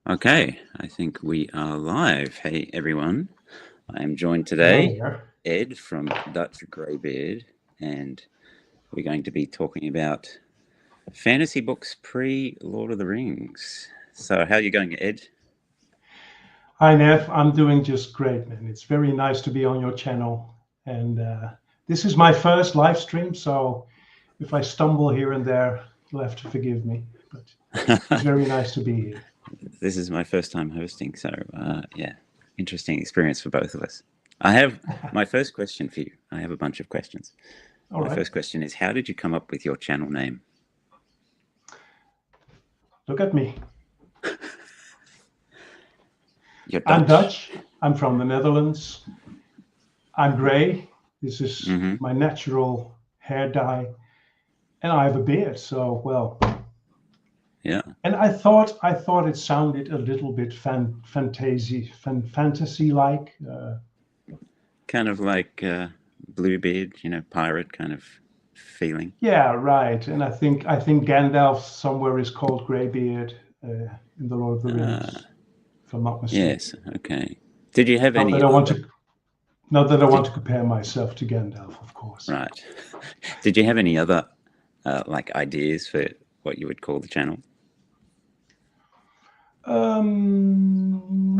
Okay, I think we are live. Hey everyone, I am joined Hello today, there. Ed from Dutch Greybeard, and we're going to be talking about fantasy books pre-Lord of the Rings. So how are you going, Ed? Hi, Nev. I'm doing just great, man. It's very nice to be on your channel. And this is my first live stream, so if I stumble here and there, you'll have to forgive me. But it's very nice to be here. This is my first time hosting, so yeah, interesting experience for both of us. I have my first question for you. I have a bunch of questions. All My right. first question is, how did you come up with your channel name? Look at me. You're I'm Dutch? Dutch. I'm from the Netherlands. I'm gray. This is Mm-hmm. my natural hair dye. And I have a beard, so well. Yeah. And I thought it sounded a little bit fantasy-like. Kind of like Bluebeard, pirate kind of feeling. Yeah, right. And I think Gandalf somewhere is called Greybeard in the Lord of the Rings, if I'm not Yes. mistaken. Okay. Did you have Not any that I want other? to not that I want Did to compare myself to Gandalf, of course. right? Did you have any other like ideas for what you would call the channel?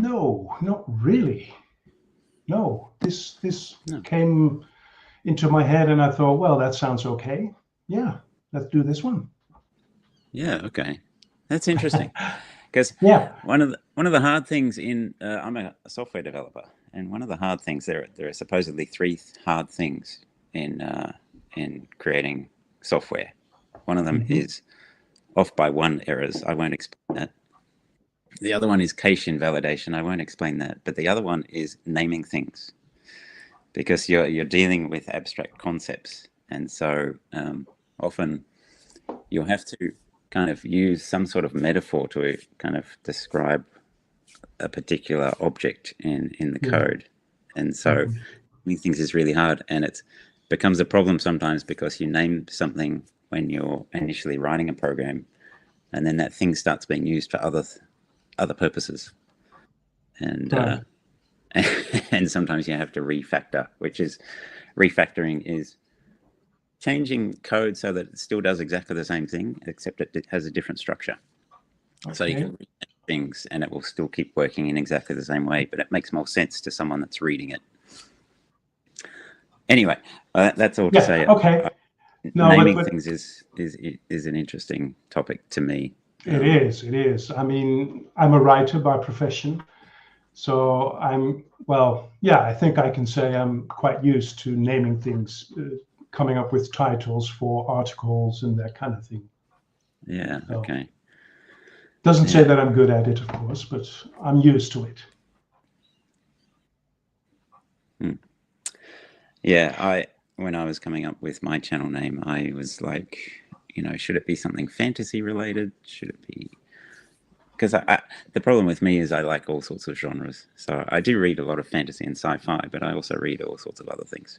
No, not really. No, this No. came into my head, and I thought, well, that sounds okay. Yeah, let's do this one. Yeah. Okay. That's interesting. Because Yeah. one of the hard things in I'm a software developer, and one of the hard things there are supposedly three hard things in creating software. One of them Hmm. is off by one errors. I won't explain that. The other one is cache invalidation. I won't explain that. But the other one is naming things, because you're dealing with abstract concepts, and so often you'll have to kind of use some sort of metaphor to kind of describe a particular object in the Yeah. code. And so Hmm. naming things is really hard, and it becomes a problem sometimes because you name something when you're initially writing a program, and then that thing starts being used for other purposes, and Right. and sometimes you have to refactor, which is refactoring is changing code so that it still does exactly the same thing, except it has a different structure. So you Okay. can read things and it will still keep working in exactly the same way, but it makes more sense to someone that's reading it. Anyway, that's all to Yeah. say. Okay. No, Naming but things is an interesting topic to me. it is. It is. I mean, I'm a writer by profession. So well, yeah, I think I can say I'm quite used to naming things, coming up with titles for articles and that kind of thing. Yeah. So Okay. doesn't say Yeah. that I'm good at it, of course, but I'm used to it. Hmm. Yeah. When I was coming up with my channel name, I was like, should it be something fantasy related? Should it be? Because the problem with me is I like all sorts of genres. So I do read a lot of fantasy and sci-fi, but I also read all sorts of other things.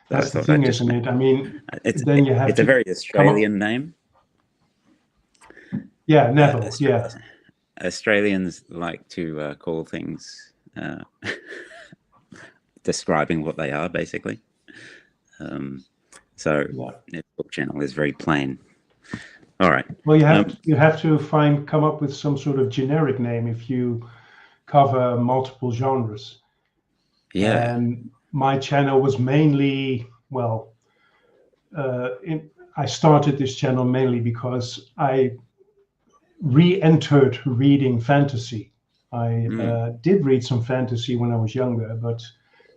So I That's the thought I'd thing, just isn't it? I mean, it's then you have it's a to very come up. Australian name. Yeah, Neville. Yeah. Austra- Australians like to call things describing what they are, basically. Um, so Yeah. NevsBookChannel is very plain. All right. Well, Um, you have to come up with some sort of generic name if you cover multiple genres. yeah. And my channel was mainly, well, I started this channel mainly because I re-entered reading fantasy. I Mm, did read some fantasy when I was younger, but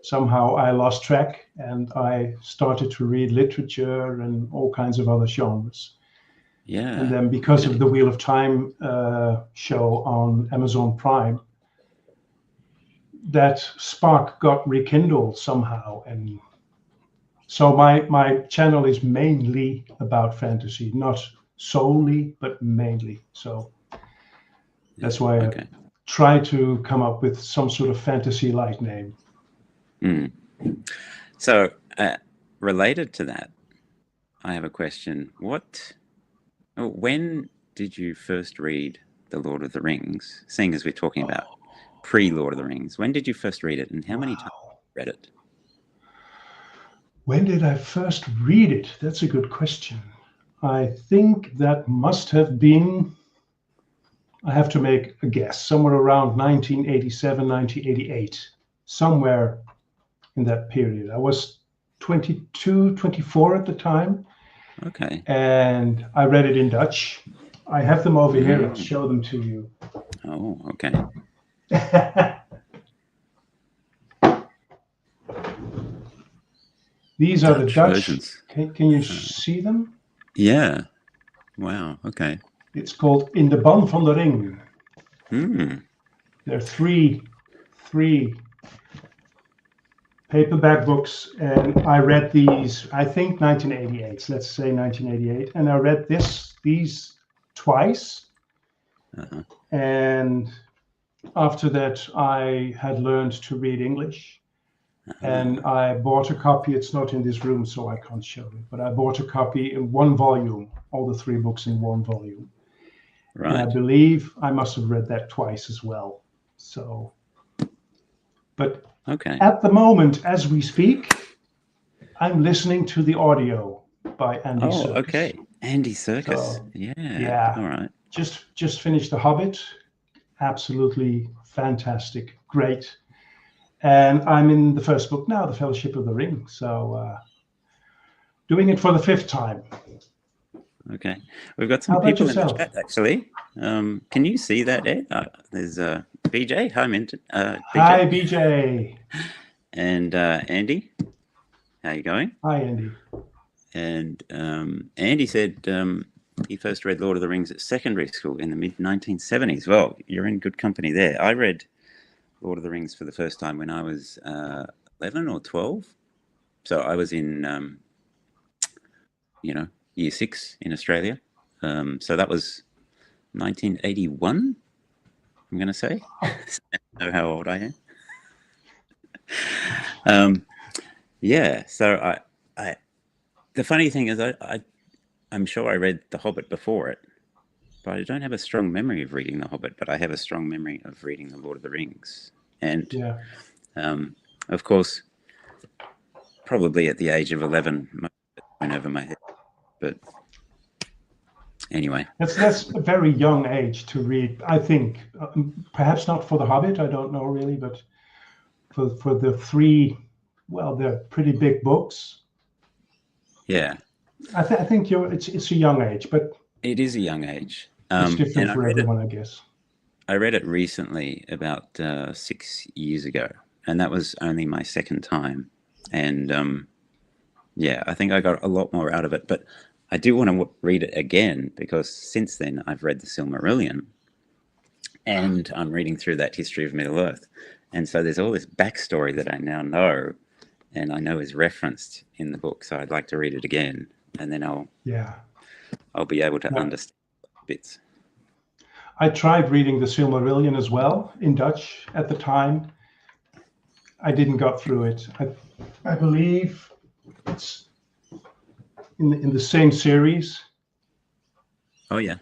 somehow I lost track and I started to read literature and all kinds of other genres. And yeah. then because of Okay. the Wheel of Time show on Amazon Prime, that spark got rekindled somehow. And so my channel is mainly about fantasy, not solely, but mainly. So Yeah. that's why I Okay. try to come up with some sort of fantasy-like name. Mm. So related to that, I have a question. When did you first read The Lord of the Rings, seeing as we're talking about pre-Lord of the Rings. When did you first read it, and how many times have you read it? When did I first read it? That's a good question. I think that must have been, I have to make a guess, somewhere around 1987, 1988, somewhere in that period. I was 22, 24 at the time. Okay. And I read it in Dutch. I have them over here. I'll show them to you. Oh, okay. These are the Dutch versions. Can you see them? Yeah. Wow. Okay. It's called In de Ban van de Ring. There are three paperback books, and I read these, I think 1988, let's say 1988, and I read these twice. And after that I had learned to read English, and I bought a copy. It's not in this room, so I can't show it, but I bought a copy in one volume, all the three books in one volume. Right. And I believe I must have read that twice as well. So, but okay, at the moment, as we speak, I'm listening to the audio by Andy Serkis. Oh, okay. Andy Serkis. So, yeah. All right. Just finished The Hobbit. Absolutely fantastic. Great. And I'm in the first book now, The Fellowship of the Ring. So doing it for the 5th time. Okay. We've got some people in the chat, actually. Can you see that, Ed? There's BJ. Hi, BJ. Hi, BJ. And Andy. How you going? Hi, Andy. And Andy said he first read Lord of the Rings at secondary school in the mid-1970s. Well, you're in good company there. I read Lord of the Rings for the first time when I was 11 or 12. So I was in, year 6 in Australia. So that was 1981, I'm going to say. I know how old I am. Yeah, so I the funny thing is I'm sure I read The Hobbit before it, but I don't have a strong memory of reading The Hobbit, but I have a strong memory of reading The Lord of the Rings. And, of course, probably at the age of 11, most of it went over my head. But anyway. That's a very young age to read, I think. Perhaps not for The Hobbit, I don't know really, but for the 3, well, they're pretty big books. Yeah. I think it's a young age, but it is a young age. It's different for everyone, I guess. I read it recently, about 6 years ago, and that was only my 2nd time. And I think I got a lot more out of it. But I do want to read it again, because since then I've read the Silmarillion, and I'm reading through that History of Middle-earth. And so there's all this backstory that I now know, and I know is referenced in the book. So I'd like to read it again, and then I'll be able to understand bits. I tried reading the Silmarillion as well in Dutch at the time. I didn't go through it. I believe it's in the same series. Oh yeah.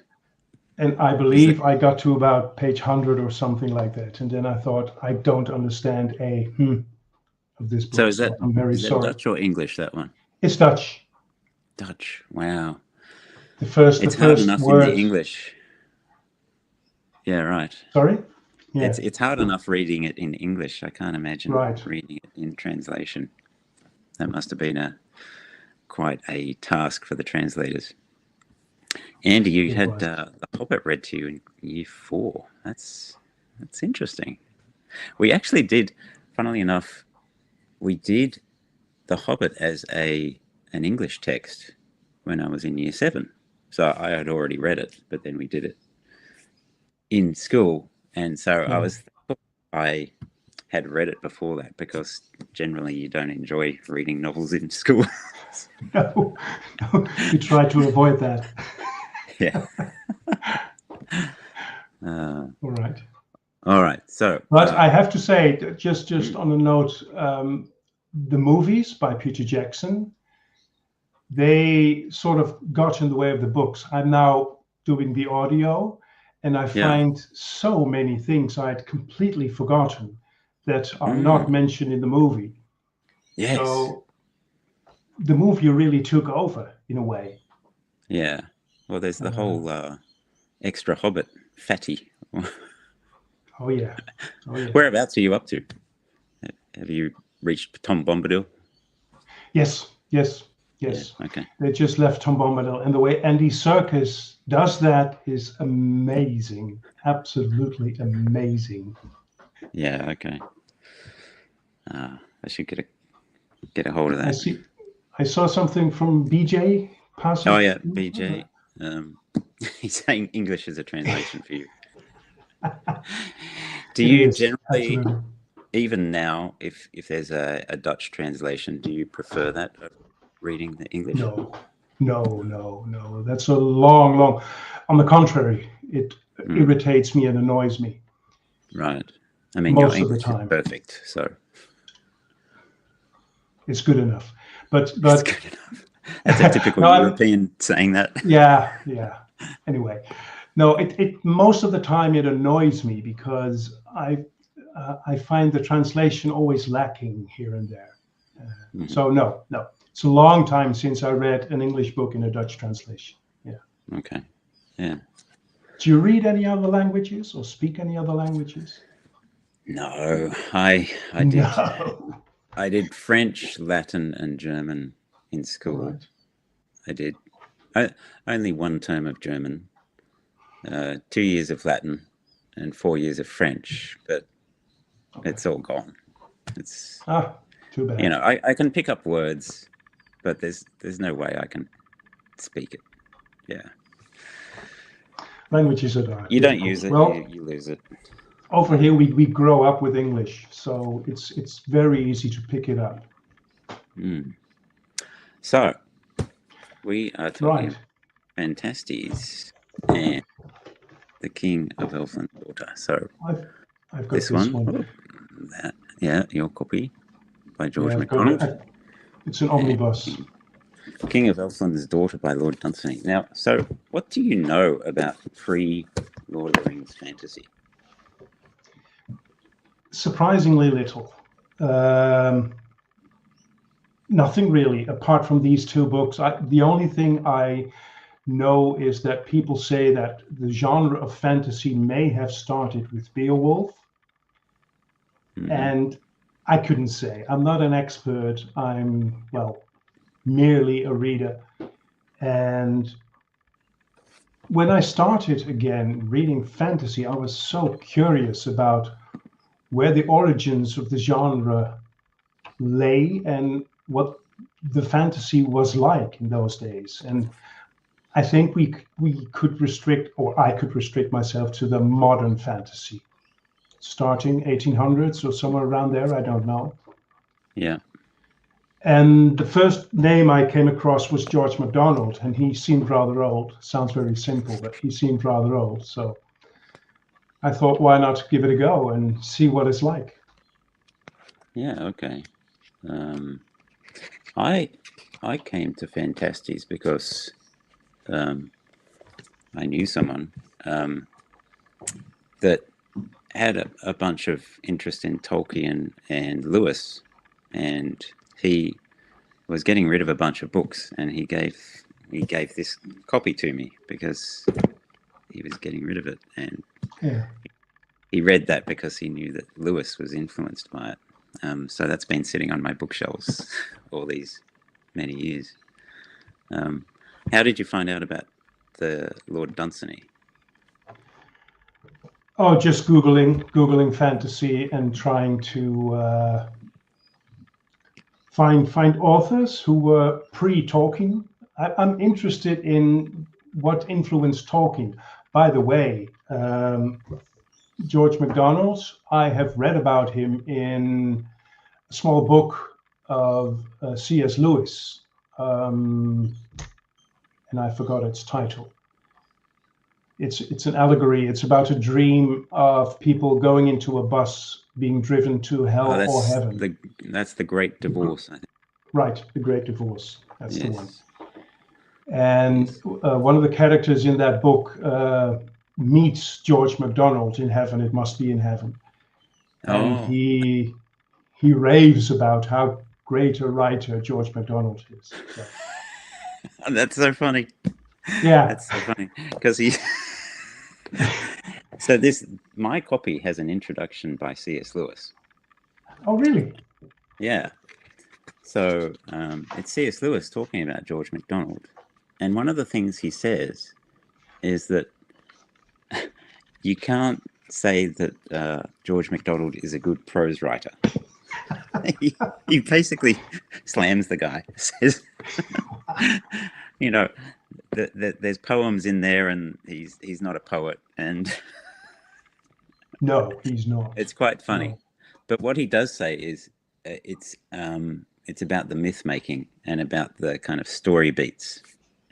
And I believe I got to about page 100 or something like that, and then I thought, I don't understand of this book. So is that, I'm very sorry. Dutch or English, that one? It's Dutch. Dutch. Wow. It's hard enough in the English. Yeah, right. Sorry? Yeah. It's hard enough reading it in English. I can't imagine reading it in translation. That must have been quite a task for the translators. Andy, you had The Hobbit read to you in year 4. That's interesting. We actually did, funnily enough, we did The Hobbit as an English text when I was in year 7. So I had already read it, but then we did it in school. And so I had read it before that, because generally you don't enjoy reading novels in school. No, you try to avoid that. Yeah. All right. So, but I have to say, just on a note, the movies by Peter Jackson, they sort of got in the way of the books. I'm now doing the audio, and I Yeah. find so many things I'd completely forgotten that are not mentioned in the movie. Yes. So the movie really took over in a way. Yeah. Well, there's the whole extra Hobbit, Fatty. Oh yeah. Oh yeah. Whereabouts are you up to? Have you reached Tom Bombadil? Yes. Yes. Yeah. Yes. Okay. They just left Tom Bombadil, and the way Andy Serkis does that is amazing. Absolutely amazing. Yeah. Okay. I should get a hold of that. I saw something from BJ passing. Oh yeah, BJ. He's saying English is a translation for you. Do you generally, absolutely. even now, if there's a Dutch translation, do you prefer that over reading the English? No. That's a long. On the contrary, it irritates me and annoys me. Right. I mean, most your of the English time. is perfect, so it's good enough. But it's good enough. That's a typical European saying that. Yeah. Anyway, no, it most of the time it annoys me because I find the translation always lacking here and there. So no, it's a long time since I read an English book in a Dutch translation. Yeah. Okay. Yeah. Do you read any other languages or speak any other languages? No, I did. No. I did French, Latin, and German in school. Right. I did only one term of German, 2 years of Latin, and 4 years of French, but it's all gone. It's too bad. You know, I can pick up words, but there's no way I can speak it. Yeah. Languages are you don't use it, well, you lose it. Over here, we grow up with English, so it's very easy to pick it up. So we are talking Phantastes and the King of Elfland's Daughter. So I've got this one. That, yeah, your copy by George MacDonald. It's an omnibus. King of Elfland's Daughter by Lord Dunsany. Now, so what do you know about pre-Lord of the Rings fantasy? Surprisingly little. Nothing really, apart from these two books. The only thing I know is that people say that the genre of fantasy may have started with Beowulf. And I couldn't say. I'm not an expert. I'm, merely a reader. And when I started again reading fantasy, I was so curious about where the origins of the genre lay and what the fantasy was like in those days. And I think we could restrict, or I could restrict myself to the modern fantasy, starting 1800s or somewhere around there. I don't know. Yeah. And the first name I came across was George MacDonald, and he seemed rather old. Sounds very simple, but he seemed rather old. So I thought, why not give it a go and see what it's like? Yeah, okay. I came to Phantastes because I knew someone that had a bunch of interest in Tolkien and Lewis, and he was getting rid of a bunch of books, and he gave this copy to me because he was getting rid of it, and he read that because he knew that Lewis was influenced by it. So that's been sitting on my bookshelves all these many years. How did you find out about the Lord Dunsany? Oh, just Googling fantasy and trying to find authors who were pre-Tolkien. I'm interested in what influenced Tolkien. By the way, George MacDonald, I have read about him in a small book of C.S. Lewis, and I forgot its title. It's an allegory. It's about a dream of people going into a bus being driven to hell or heaven. That's the Great Divorce, I think. Right, the Great Divorce. That's the one. And one of the characters in that book meets George MacDonald in heaven. It must be in heaven, and Oh, he raves about how great a writer George MacDonald is. So, that's so funny. yeah. That's so funny because he. So my copy has an introduction by C.S. Lewis. Oh, really? Yeah. So it's C.S. Lewis talking about George MacDonald, and one of the things he says is that you can't say that George MacDonald is a good prose writer. he basically slams the guy. Says, you know, there's poems in there, and he's not a poet, and No, he's not. it's quite funny. No. But what he does say is it's about the myth making and about the kind of story beats,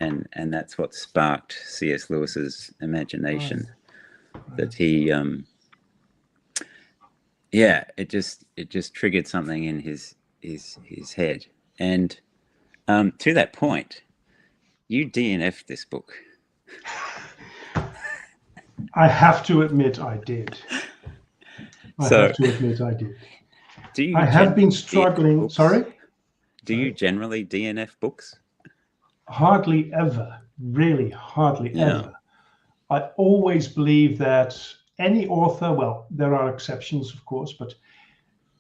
and that's what sparked C.S. Lewis's imagination. Right. That he it just triggered something in his head. And to that point, you DNF'd this book. I have to admit I did. I have to admit I did. I have been struggling. Sorry? Do you generally DNF books? Hardly ever. Really, hardly ever. I always believe that any author, well, there are exceptions, of course, but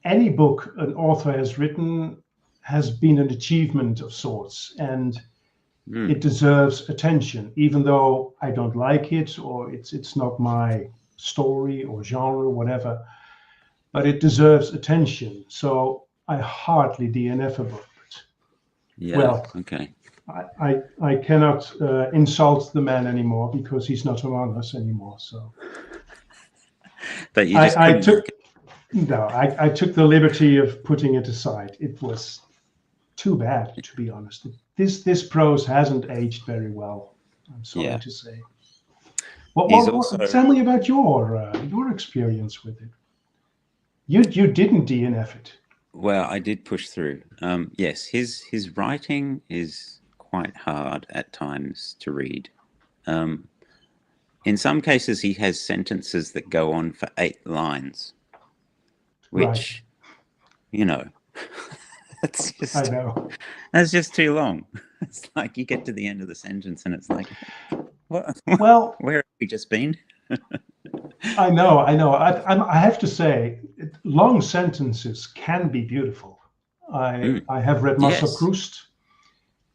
any book an author has written has been an achievement of sorts, and it deserves attention, even though I don't like it or it's not my story or genre, whatever, but it deserves attention. So I hardly DNF a book. Yeah. Well, okay. I cannot insult the man anymore because he's not among us anymore. So, but you just I took the liberty of putting it aside. It was too bad, to be honest. This prose hasn't aged very well. I'm sorry to say. Tell me about your experience with it. You didn't DNF it. Well, I did push through. Yes, his writing is quite hard at times to read. In some cases, he has sentences that go on for 8 lines, which, that's just, I know. That's just too long. It's like you get to the end of the sentence and it's like, what? Well, where have we just been? I know. I have to say, long sentences can be beautiful. I have read Marcel Proust,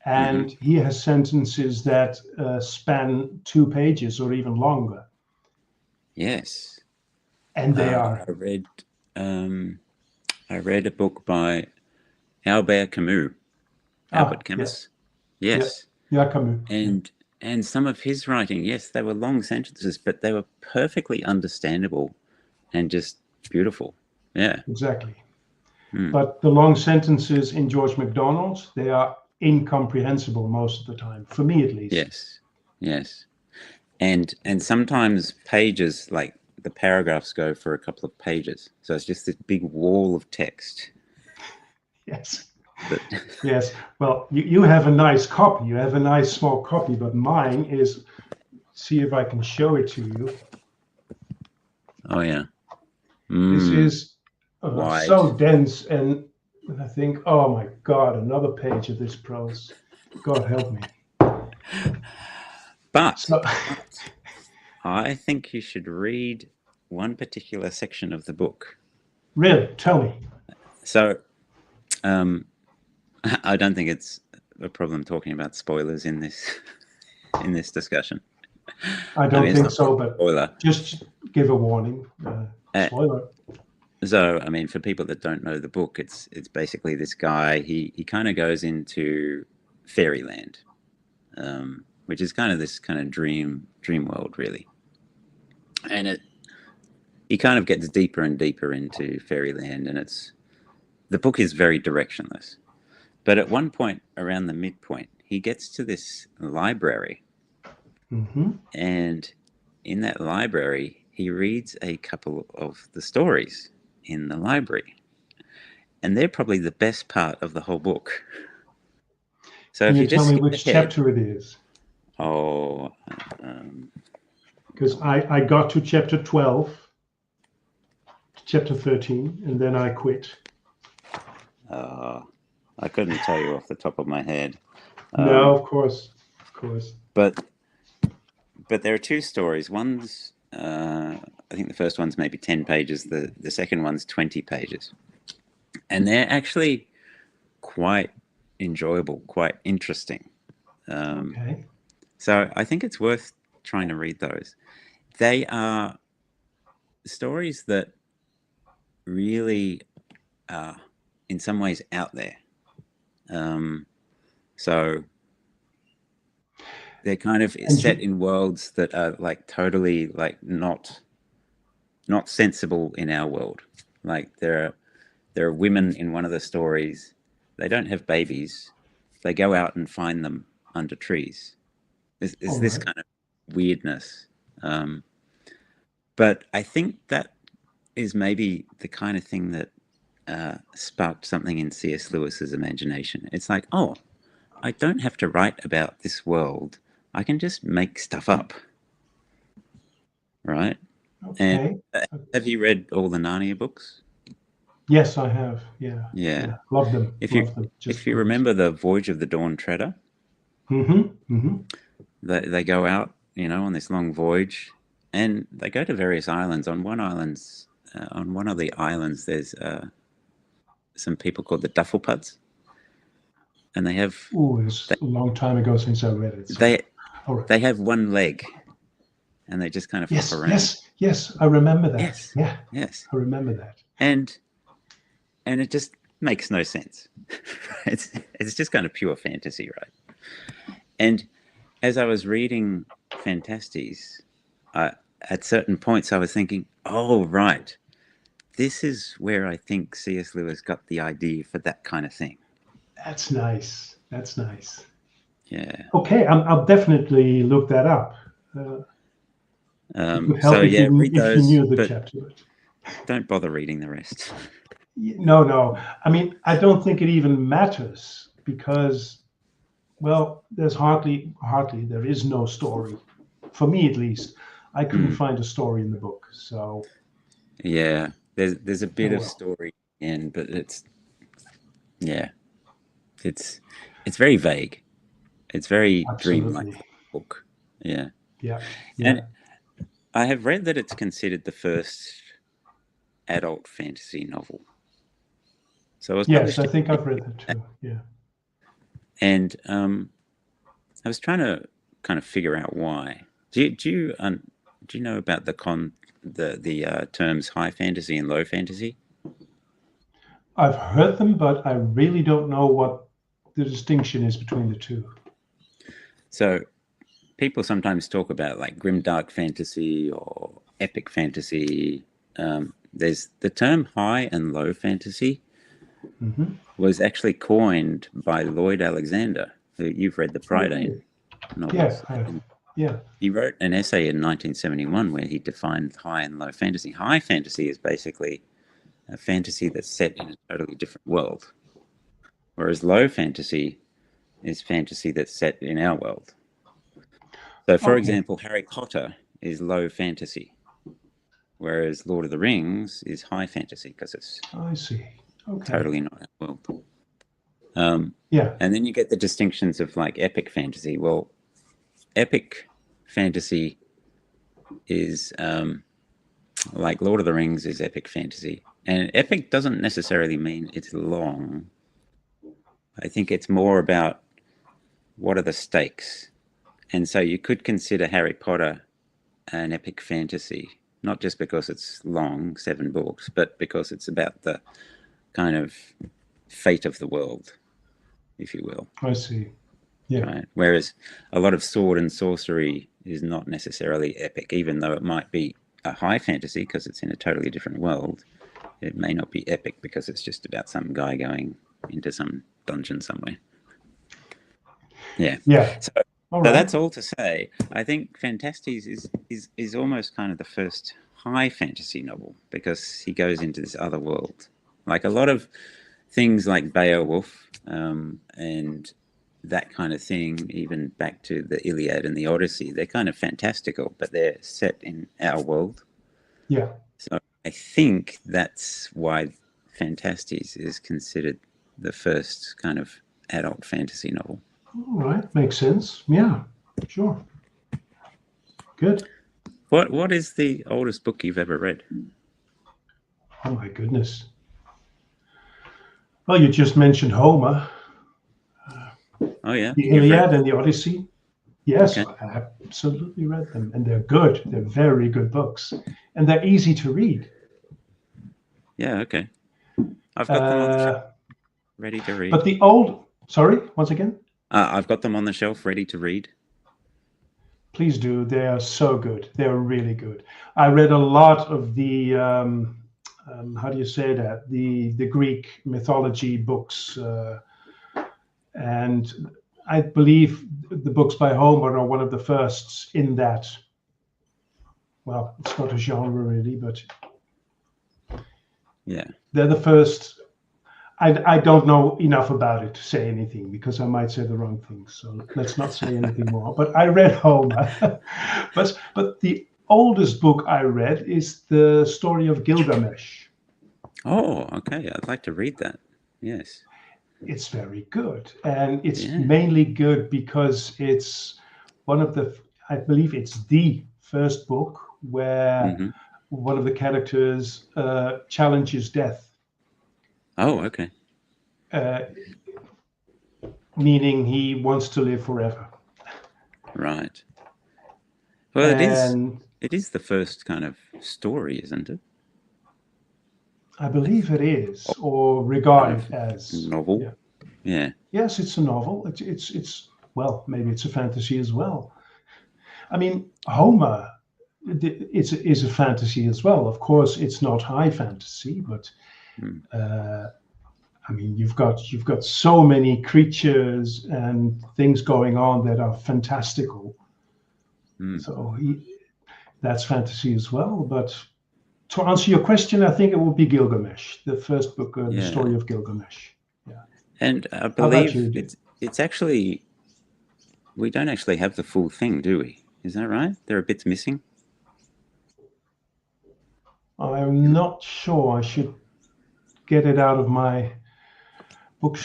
and he has sentences that span 2 pages or even longer. Yes, and they are. I read a book by Albert Camus. Albert Camus. Yes. Yeah, Camus. And some of his writing, yes, they were long sentences, but they were perfectly understandable and just beautiful. Yeah. Exactly. But the long sentences in George MacDonald, they are incomprehensible most of the time, for me at least. Yes. And sometimes pages, like the paragraphs go for a couple of pages. So it's just this big wall of text. Yes. Yes. Well, you have a nice copy. You have a nice small copy, but mine is, see if I can show it to you. Oh, yeah. This is so dense, and I think, oh my God, another page of this prose. God help me. But I think you should read one particular section of the book. Really? Tell me. So, I don't think it's a problem talking about spoilers in this discussion. I don't think so, but just give a warning. Spoiler. So, I mean, for people that don't know the book, it's basically this guy. He kind of goes into fairyland, which is kind of this kind of dream world, really. And he kind of gets deeper and deeper into fairyland, and the book is very directionless. But at one point, around the midpoint, he gets to this library. And in that library, he reads a couple of the stories in the library. And they're probably the best part of the whole book. So Can you tell me which chapter it is? Oh, because I got to chapter 12, chapter 13, and then I quit. I couldn't tell you off the top of my head. No, of course. But there are two stories. One's, I think the first one's maybe 10 pages. The second one's 20 pages. And they're actually quite enjoyable, quite interesting. Okay. So I think it's worth trying to read those. They are stories that really are in some ways out there. So they're kind of set in worlds that are like totally like not sensible in our world. Like there are women in one of the stories. They don't have babies. They go out and find them under trees. Is this kind of weirdness? But I think that is maybe the kind of thing that sparked something in C.S. Lewis's imagination. It's like, oh, I don't have to write about this world. I can just make stuff up, right? Okay. And have you read all the Narnia books? Yes, I have. Yeah. Love them. If you remember the Voyage of the Dawn Treader, they go out, on this long voyage, and they go to various islands. On one of the islands, there's some people called the Dufflepuds, and they have. Oh, it's a long time ago since I read it. So. They have one leg, and they just kind of hop around. Yes, I remember that. Yes, I remember that. And it just makes no sense. It's just kind of pure fantasy, right? And as I was reading Phantastes, at certain points I was thinking, oh, right, this is where I think C.S. Lewis got the idea for that kind of thing. That's nice. Yeah. Okay, I'll definitely look that up. Read those, you knew the but chapter. Don't bother reading the rest. No. I mean, I don't think it even matters because, well, there's hardly there is no story. For me, at least, I couldn't find a story in the book. So. Yeah, there's a bit of story in, but it's very vague. It's very dreamlike book. Yeah. And I have read that it's considered the first adult fantasy novel. So I think I've read that too. Yeah. And I was trying to kind of figure out why. Do you know about the terms high fantasy and low fantasy? I've heard them, but I really don't know what the distinction is between the two. So people sometimes talk about like grimdark fantasy or epic fantasy. There's the term high and low fantasy was actually coined by Lloyd Alexander, who you've read the Prydain novels. Yeah. He wrote an essay in 1971 where he defined high and low fantasy. High fantasy is basically a fantasy that's set in a totally different world, whereas low fantasy is fantasy that's set in our world. So, for example, Harry Potter is low fantasy, whereas Lord of the Rings is high fantasy because it's totally not our world. And then you get the distinctions of like epic fantasy. Well, epic fantasy is like Lord of the Rings is epic fantasy. And epic doesn't necessarily mean it's long. I think it's more about what are the stakes. And so you could consider Harry Potter an epic fantasy, not just because it's long, 7 books, but because it's about the kind of fate of the world, if you will. I see. Yeah. Right? Whereas a lot of sword and sorcery is not necessarily epic, even though it might be a high fantasy because it's in a totally different world. It may not be epic because it's just about some guy going into some dungeon somewhere. Yeah. So that's all to say. I think Phantastes is almost kind of the first high fantasy novel because he goes into this other world. Like a lot of things like Beowulf and that kind of thing, even back to the Iliad and the Odyssey, they're kind of fantastical, but they're set in our world. Yeah. So I think that's why Phantastes is considered the first kind of adult fantasy novel. All right, makes sense. Yeah, sure. Good. What is the oldest book you've ever read? Oh my goodness. Well, you just mentioned Homer. Oh yeah, The Iliad and the Odyssey. Yes, okay. I absolutely read them, and they're good. They're very good books, and they're easy to read. Yeah, okay. I've got them on the shelf, ready to read. But the old, sorry, once again? I've got them on the shelf, ready to read. Please do. They are so good. They're really good. I read a lot of the, how do you say that? The Greek mythology books. And I believe the books by Homer are one of the first in that. Well, it's not a genre really, but yeah, they're the first. I don't know enough about it to say anything because I might say the wrong thing. So let's not say anything more. But I read Homer. but the oldest book I read is the story of Gilgamesh. Oh, okay. I'd like to read that. Yes. It's very good. And it's mainly good because it's one of the, I believe it's the first book where one of the characters challenges death. Oh, okay. Meaning he wants to live forever. Right. Well, it is the first kind of story, isn't it? I believe it is, or regarded as novel. Yeah. Yes, it's a novel. It's well, maybe it's a fantasy as well. I mean, Homer is a fantasy as well. Of course, it's not high fantasy, but I mean, you've got so many creatures and things going on that are fantastical. So that's fantasy as well. But to answer your question, I think it would be Gilgamesh, the first book, the story of Gilgamesh. Yeah. And I believe it's actually, we don't actually have the full thing, do we? Is that right? There are bits missing. I'm not sure. I should get it out of my book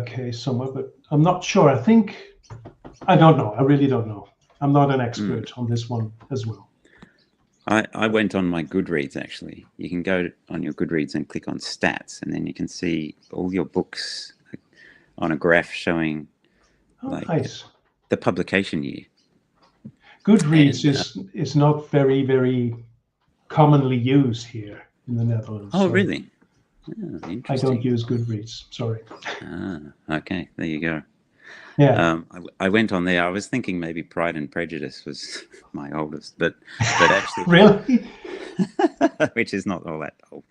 case somewhere, but I'm not sure. I don't know. I really don't know. I'm not an expert on this one as well. I went on my Goodreads, actually. You can go on your Goodreads and click on stats, and then you can see all your books on a graph showing nice. The publication year. Goodreads is not very, very commonly used here in the Netherlands. Oh, so really? Oh, interesting. I don't use Goodreads. Sorry. Okay. There you go. Yeah. I went on there. I was thinking maybe Pride and Prejudice was my oldest, but actually, really, which is not all that old.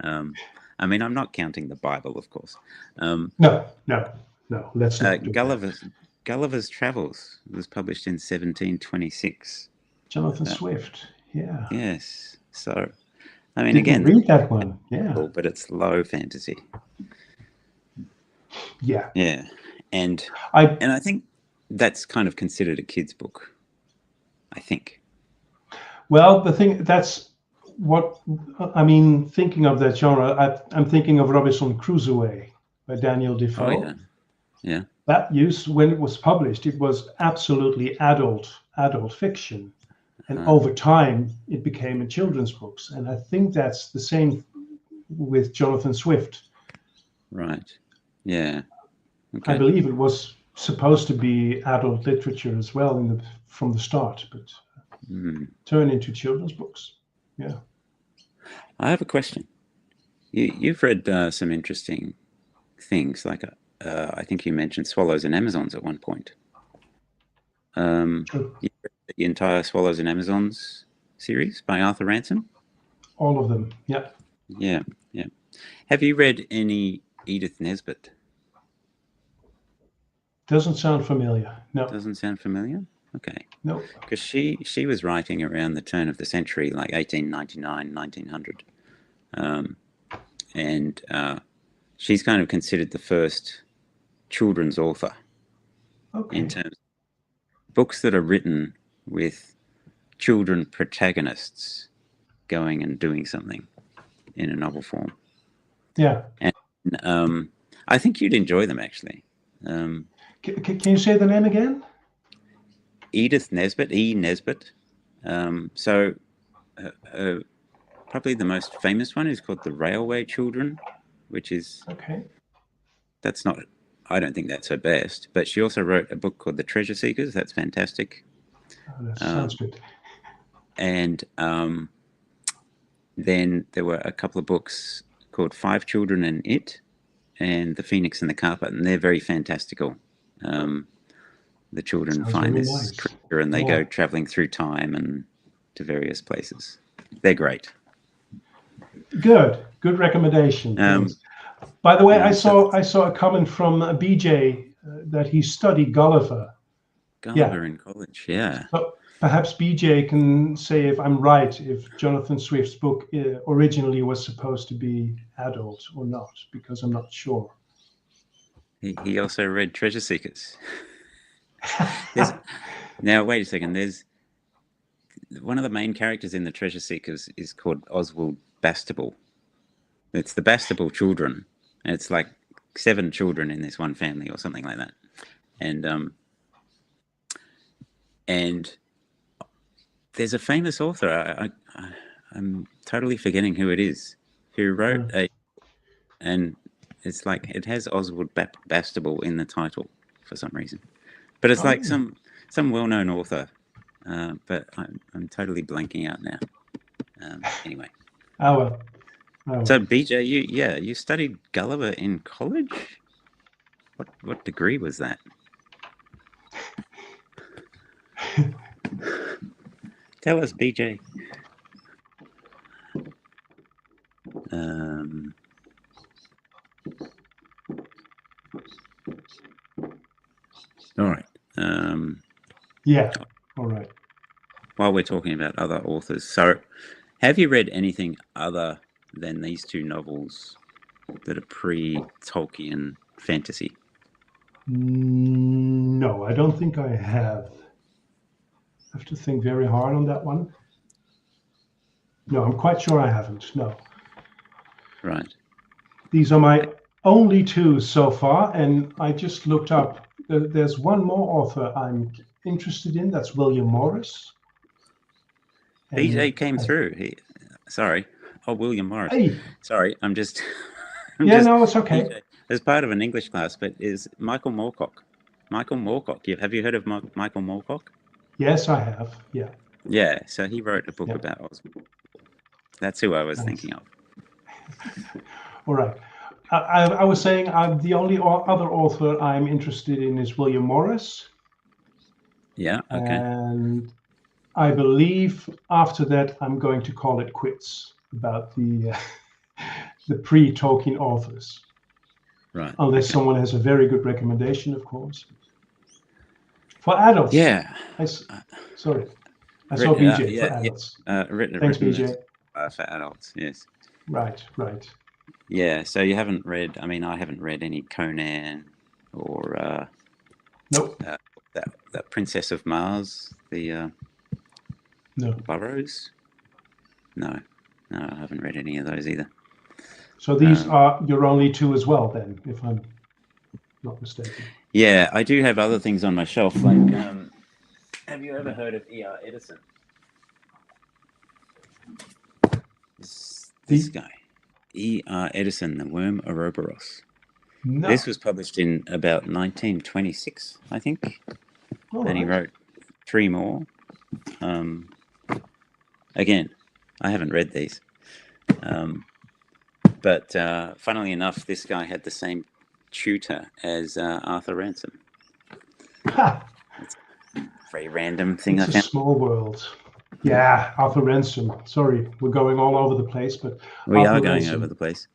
I mean, I'm not counting the Bible, of course. No. Let's not do Gulliver's Travels was published in 1726. Jonathan Swift. Yeah. Yes. So, I mean, Didn't again, read that one. Yeah. But it's low fantasy. Yeah. Yeah. And I think that's kind of considered a kid's book, I think. Well, that's what I mean. Thinking of that genre, I'm thinking of Robinson Crusoe by Daniel Defoe. Oh, yeah. That when it was published, it was absolutely adult fiction, and over time it became a children's books. And I think that's the same with Jonathan Swift. Right. Yeah. Okay. I believe it was supposed to be adult literature as well from the start, but turned into children's books. Yeah. I have a question. You've read some interesting things, like I think you mentioned Swallows and Amazons at one point. You read the entire Swallows and Amazons series by Arthur Ransom? All of them. Yeah. Yeah. Have you read any Edith Nesbit? Doesn't sound familiar. No. Doesn't sound familiar? Okay. No. Because she was writing around the turn of the century, like 1899, 1900. And she's kind of considered the first children's author. Okay. In terms of books that are written with children protagonists going and doing something in a novel form. Yeah. And I think you'd enjoy them, actually. Can you say the name again? Edith Nesbit, E. Nesbit. Probably the most famous one is called The Railway Children, which is... Okay. That's not... I don't think that's her best, but she also wrote a book called The Treasure Seekers. That's fantastic. Oh, that sounds good. And then there were a couple of books called Five Children and It, and The Phoenix and the Carpet, and they're very fantastical. The children Sounds find very this nice. creature and they go traveling through time and to various places. They're great. Good recommendation. By the way, I saw a comment from BJ that he studied Gulliver. Gulliver in college, yeah. So perhaps BJ can say if I'm right, if Jonathan Swift's book originally was supposed to be adult or not, because I'm not sure. He also read Treasure Seekers. Now, wait a second. There's one of the main characters in the Treasure Seekers is called Oswald Bastable. It's the Bastable children. And it's like 7 children in this one family or something like that. And there's a famous author. I'm totally forgetting who it is, who wrote and it's like it has Oswald Bastable in the title for some reason, but it's like some well-known author, but I'm totally blanking out now. Anyway. Oh well. So BJ, you studied Gulliver in college? What degree was that? Tell us, BJ. All right. Yeah. All right. While we're talking about other authors, so have you read anything other than these 2 novels that are pre-Tolkien fantasy? No, I don't think I have. I have to think very hard on that one. No, I'm quite sure I haven't. No. Right. These are my only 2 so far, and I just looked up. There's one more author I'm interested in. That's William Morris. BJ came through. Sorry. Oh, William Morris. Hey. Sorry, I'm just... no, it's okay. BJ, as part of an English class, but is Michael Moorcock. Michael Moorcock. Have you heard of Michael Moorcock? Yes, I have. Yeah. Yeah, so he wrote a book about Oswald. That's who I was thinking of. All right. I was saying the only other author I'm interested in is William Morris. Yeah, okay. And I believe after that I'm going to call it quits about the pre-Tolkien authors. Right. Unless someone has a very good recommendation, of course. For adults. Yeah. Sorry. I saw BJ for adults. Thanks, BJ. For adults, yes. Right. Yeah, so you haven't read, I haven't read any Conan or nope. That Princess of Mars, the no. Burroughs? No, I haven't read any of those either. So these are your only 2 as well, then, if I'm not mistaken. Yeah, I do have other things on my shelf, like, have you ever heard of E.R. Edison? This guy, E.R. Edison, The Worm Ouroboros. No. This was published in about 1926, I think. And he wrote 3 more. Again, I haven't read these. But funnily enough, this guy had the same tutor as Arthur Ransom. It's a very random thing. It's a small world. Yeah, Arthur Ransom. Sorry, we're going all over the place, but we are going over the place.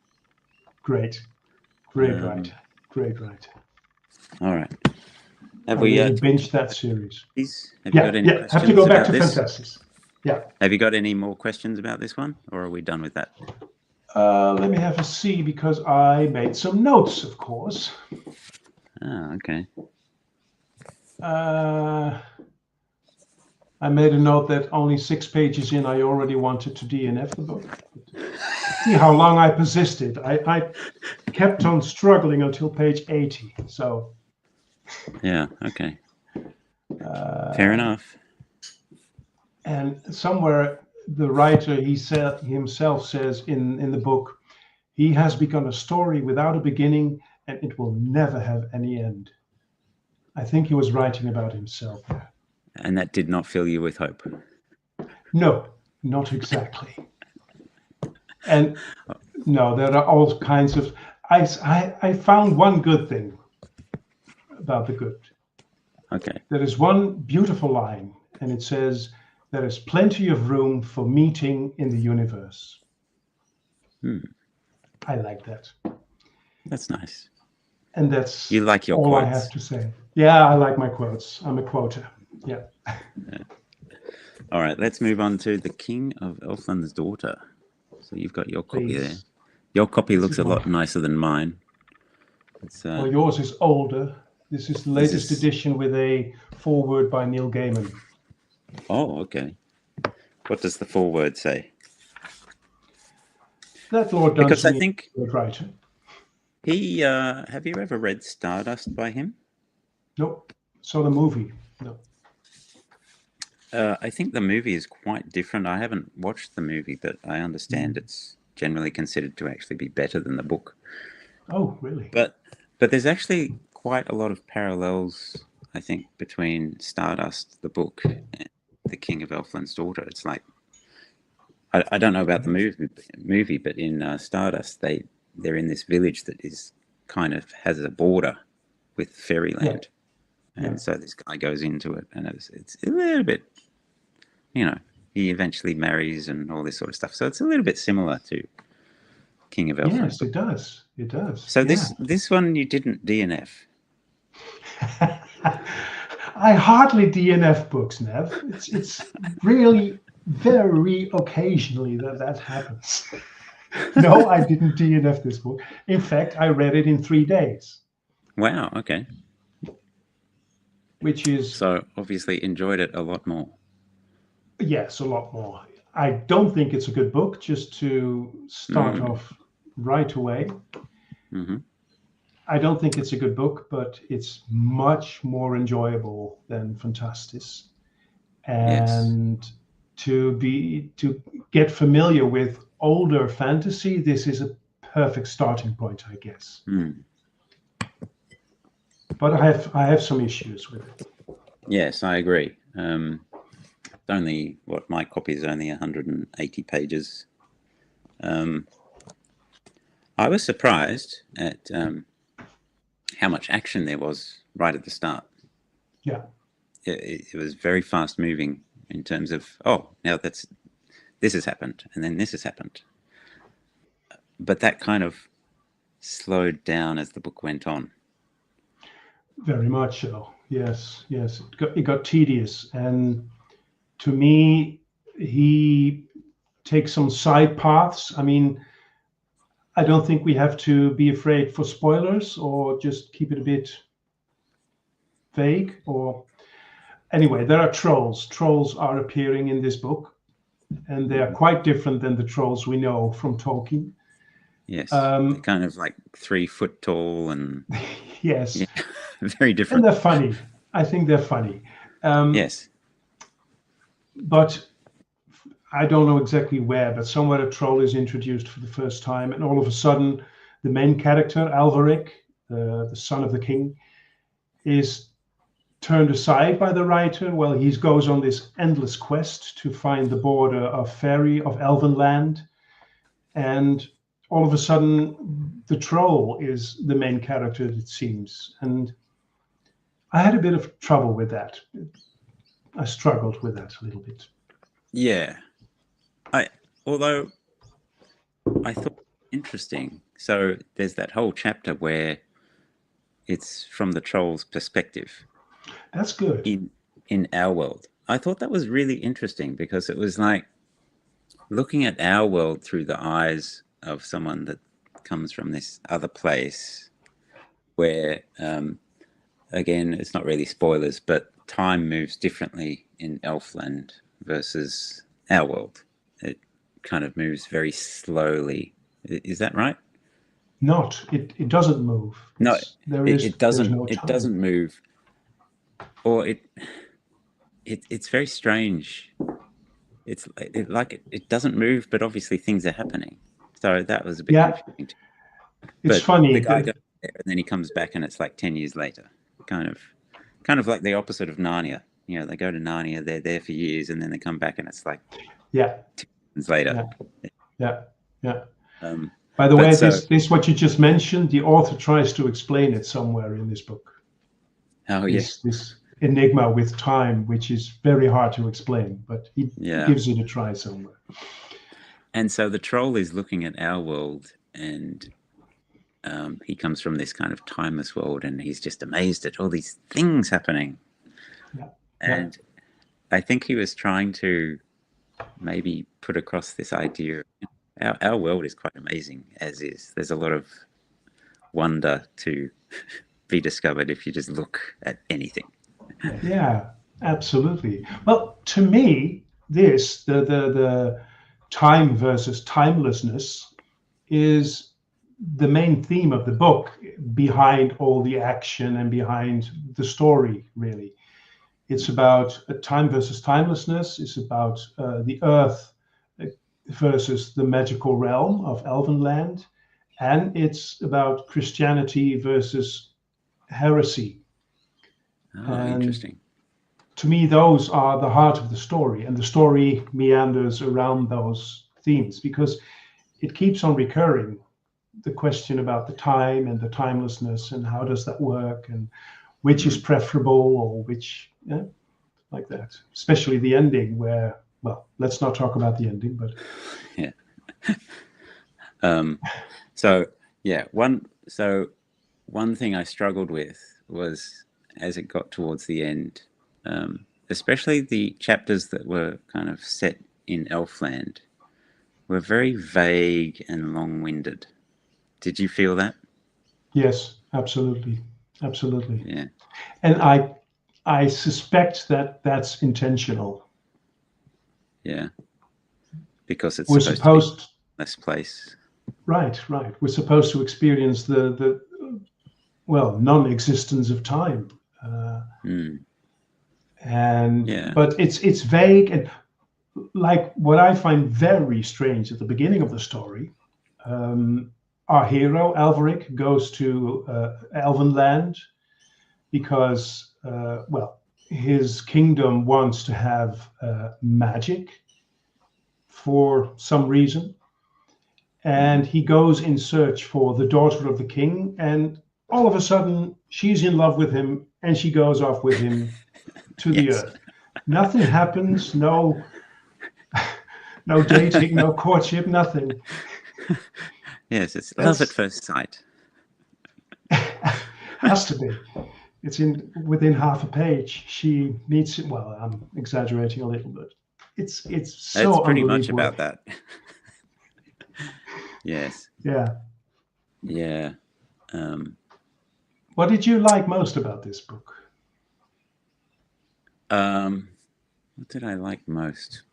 Great, right. All right. Have we binged that series? Have you got any questions? Have to go back to Phantastes. Yeah. Have you got any more questions about this one, or are we done with that? Let me have a see, because I made some notes, of course. Oh, okay. I made a note that only 6 pages in, I already wanted to DNF the book. See how long I persisted. I kept on struggling until page 80. So yeah, okay. Fair enough. And somewhere the writer himself says in the book, he has begun a story without a beginning and it will never have any end. I think he was writing about himself there. And that did not fill you with hope? No, not exactly. And no, there are all kinds of... I found one good thing about the good. Okay. There is one beautiful line, and it says, there is plenty of room for meeting in the universe. I like that. That's nice. And that's you like your all quotes. I have to say. Yeah, I like my quotes. I'm a quoter. Yeah. All right, let's move on to The King of Elfland's Daughter. So you've got your copy Please. there. Your copy looks a lot nicer than mine. It's, well, yours is older. This is the latest edition with a foreword by Neil Gaiman. Oh, okay. What does the foreword say? That Lord Dunsany, because I think writer. He have you ever read Stardust by him? Nope. Saw the movie. No. I think the movie is quite different. I haven't watched the movie, but I understand it's generally considered to actually be better than the book. Oh, really? But there's actually quite a lot of parallels, I think, between Stardust, the book, and The King of Elfland's Daughter. It's like, I don't know about the movie, but in Stardust, they're in this village that is kind of has a border with fairyland. And so this guy goes into it, and it's a little bit, he eventually marries and all this sort of stuff. So it's a little bit similar to King of Elfland. Yes, it does. It does. So this one you didn't DNF. I hardly DNF books, Nev. It's really very occasionally that happens. No, I didn't DNF this book. In fact, I read it in 3 days. Wow. Okay. Which is... So obviously enjoyed it a lot more. Yes, a lot more. I don't think it's a good book, just to start off right away. I don't think it's a good book, but it's much more enjoyable than Phantastes. And to get familiar with older fantasy, this is a perfect starting point, I guess. But I have some issues with it. Yes, I agree. It's only my copy is only 180 pages. I was surprised at how much action there was right at the start. Yeah, it was very fast moving in terms of now this has happened and then this has happened, but that kind of slowed down as the book went on. Very much so. Yes. It got tedious, and to me, he takes some side paths. I mean, I don't think we have to be afraid for spoilers, or just keep it a bit vague. Or anyway, there are trolls. Trolls are appearing in this book, and they are quite different than the trolls we know from Tolkien. Yes, they're kind of like 3 foot tall and yes, very different. And they're funny. I think they're funny. Yes, but I don't know exactly where, but somewhere a troll is introduced for the first time, and all of a sudden, the main character, Alvaric, the son of the king, is turned aside by the writer. Well, he goes on this endless quest to find the border of Elfland, and all of a sudden, the troll is the main character, it seems. And I had a bit of trouble with that. I struggled with that a little bit. Yeah. Although I thought interesting. So there's that whole chapter where it's from the troll's perspective. That's good. In our world. I thought that was really interesting, because it was like looking at our world through the eyes of someone that comes from this other place where again, it's not really spoilers, but time moves differently in Elfland versus our world. It kind of moves very slowly. Is that right? Not. It doesn't move. No, it There's doesn't. no It time. doesn't move, or it's very strange. It doesn't move, but obviously things are happening. So that was a bit confusing. It's but funny. The guy goes there and then he comes back and it's like 10 years later. Kind of like the opposite of Narnia. You know, they go to Narnia, they're there for years, and then they come back and it's like 10 years later. Yeah. By the way, so, this what you just mentioned, the author tries to explain it somewhere in this book. Oh, yes. This enigma with time, which is very hard to explain, but he gives it a try somewhere. And so the troll is looking at our world, and he comes from this kind of timeless world, and he's just amazed at all these things happening. And I think he was trying to maybe put across this idea. Our world is quite amazing as is. There's a lot of wonder to be discovered if you just look at anything. Yeah, absolutely. Well, to me, the time versus timelessness is the main theme of the book, behind all the action and behind the story, really. It's about time versus timelessness. It's about the earth versus the magical realm of Elfland. And it's about Christianity versus heresy. And interesting. To me, those are the heart of the story, and the story meanders around those themes because it keeps on recurring. The question about the time and the timelessness and how does that work and which is preferable or which, like that. Especially the ending where, well, let's not talk about the ending, but. Yeah. One thing I struggled with was, as it got towards the end, especially the chapters that were kind of set in Elfland, were very vague and long-winded. Did you feel that? Yes, absolutely. Yeah. And I suspect that that's intentional. Yeah. Because it's supposed to be this place. Right. We're supposed to experience the non-existence of time. But it's vague, and like what I find very strange at the beginning of the story, our hero Alveric goes to Elvenland because his kingdom wants to have magic for some reason, and he goes in search for the daughter of the king, and all of a sudden she's in love with him and she goes off with him to the earth. Nothing happens, no dating, no courtship, nothing. Yes, it's love at first sight. Has to be. It's within half a page. She meets him. Well, I'm exaggerating a little bit. It's so. It's pretty much about that. Yes. Yeah. What did you like most about this book? What did I like most?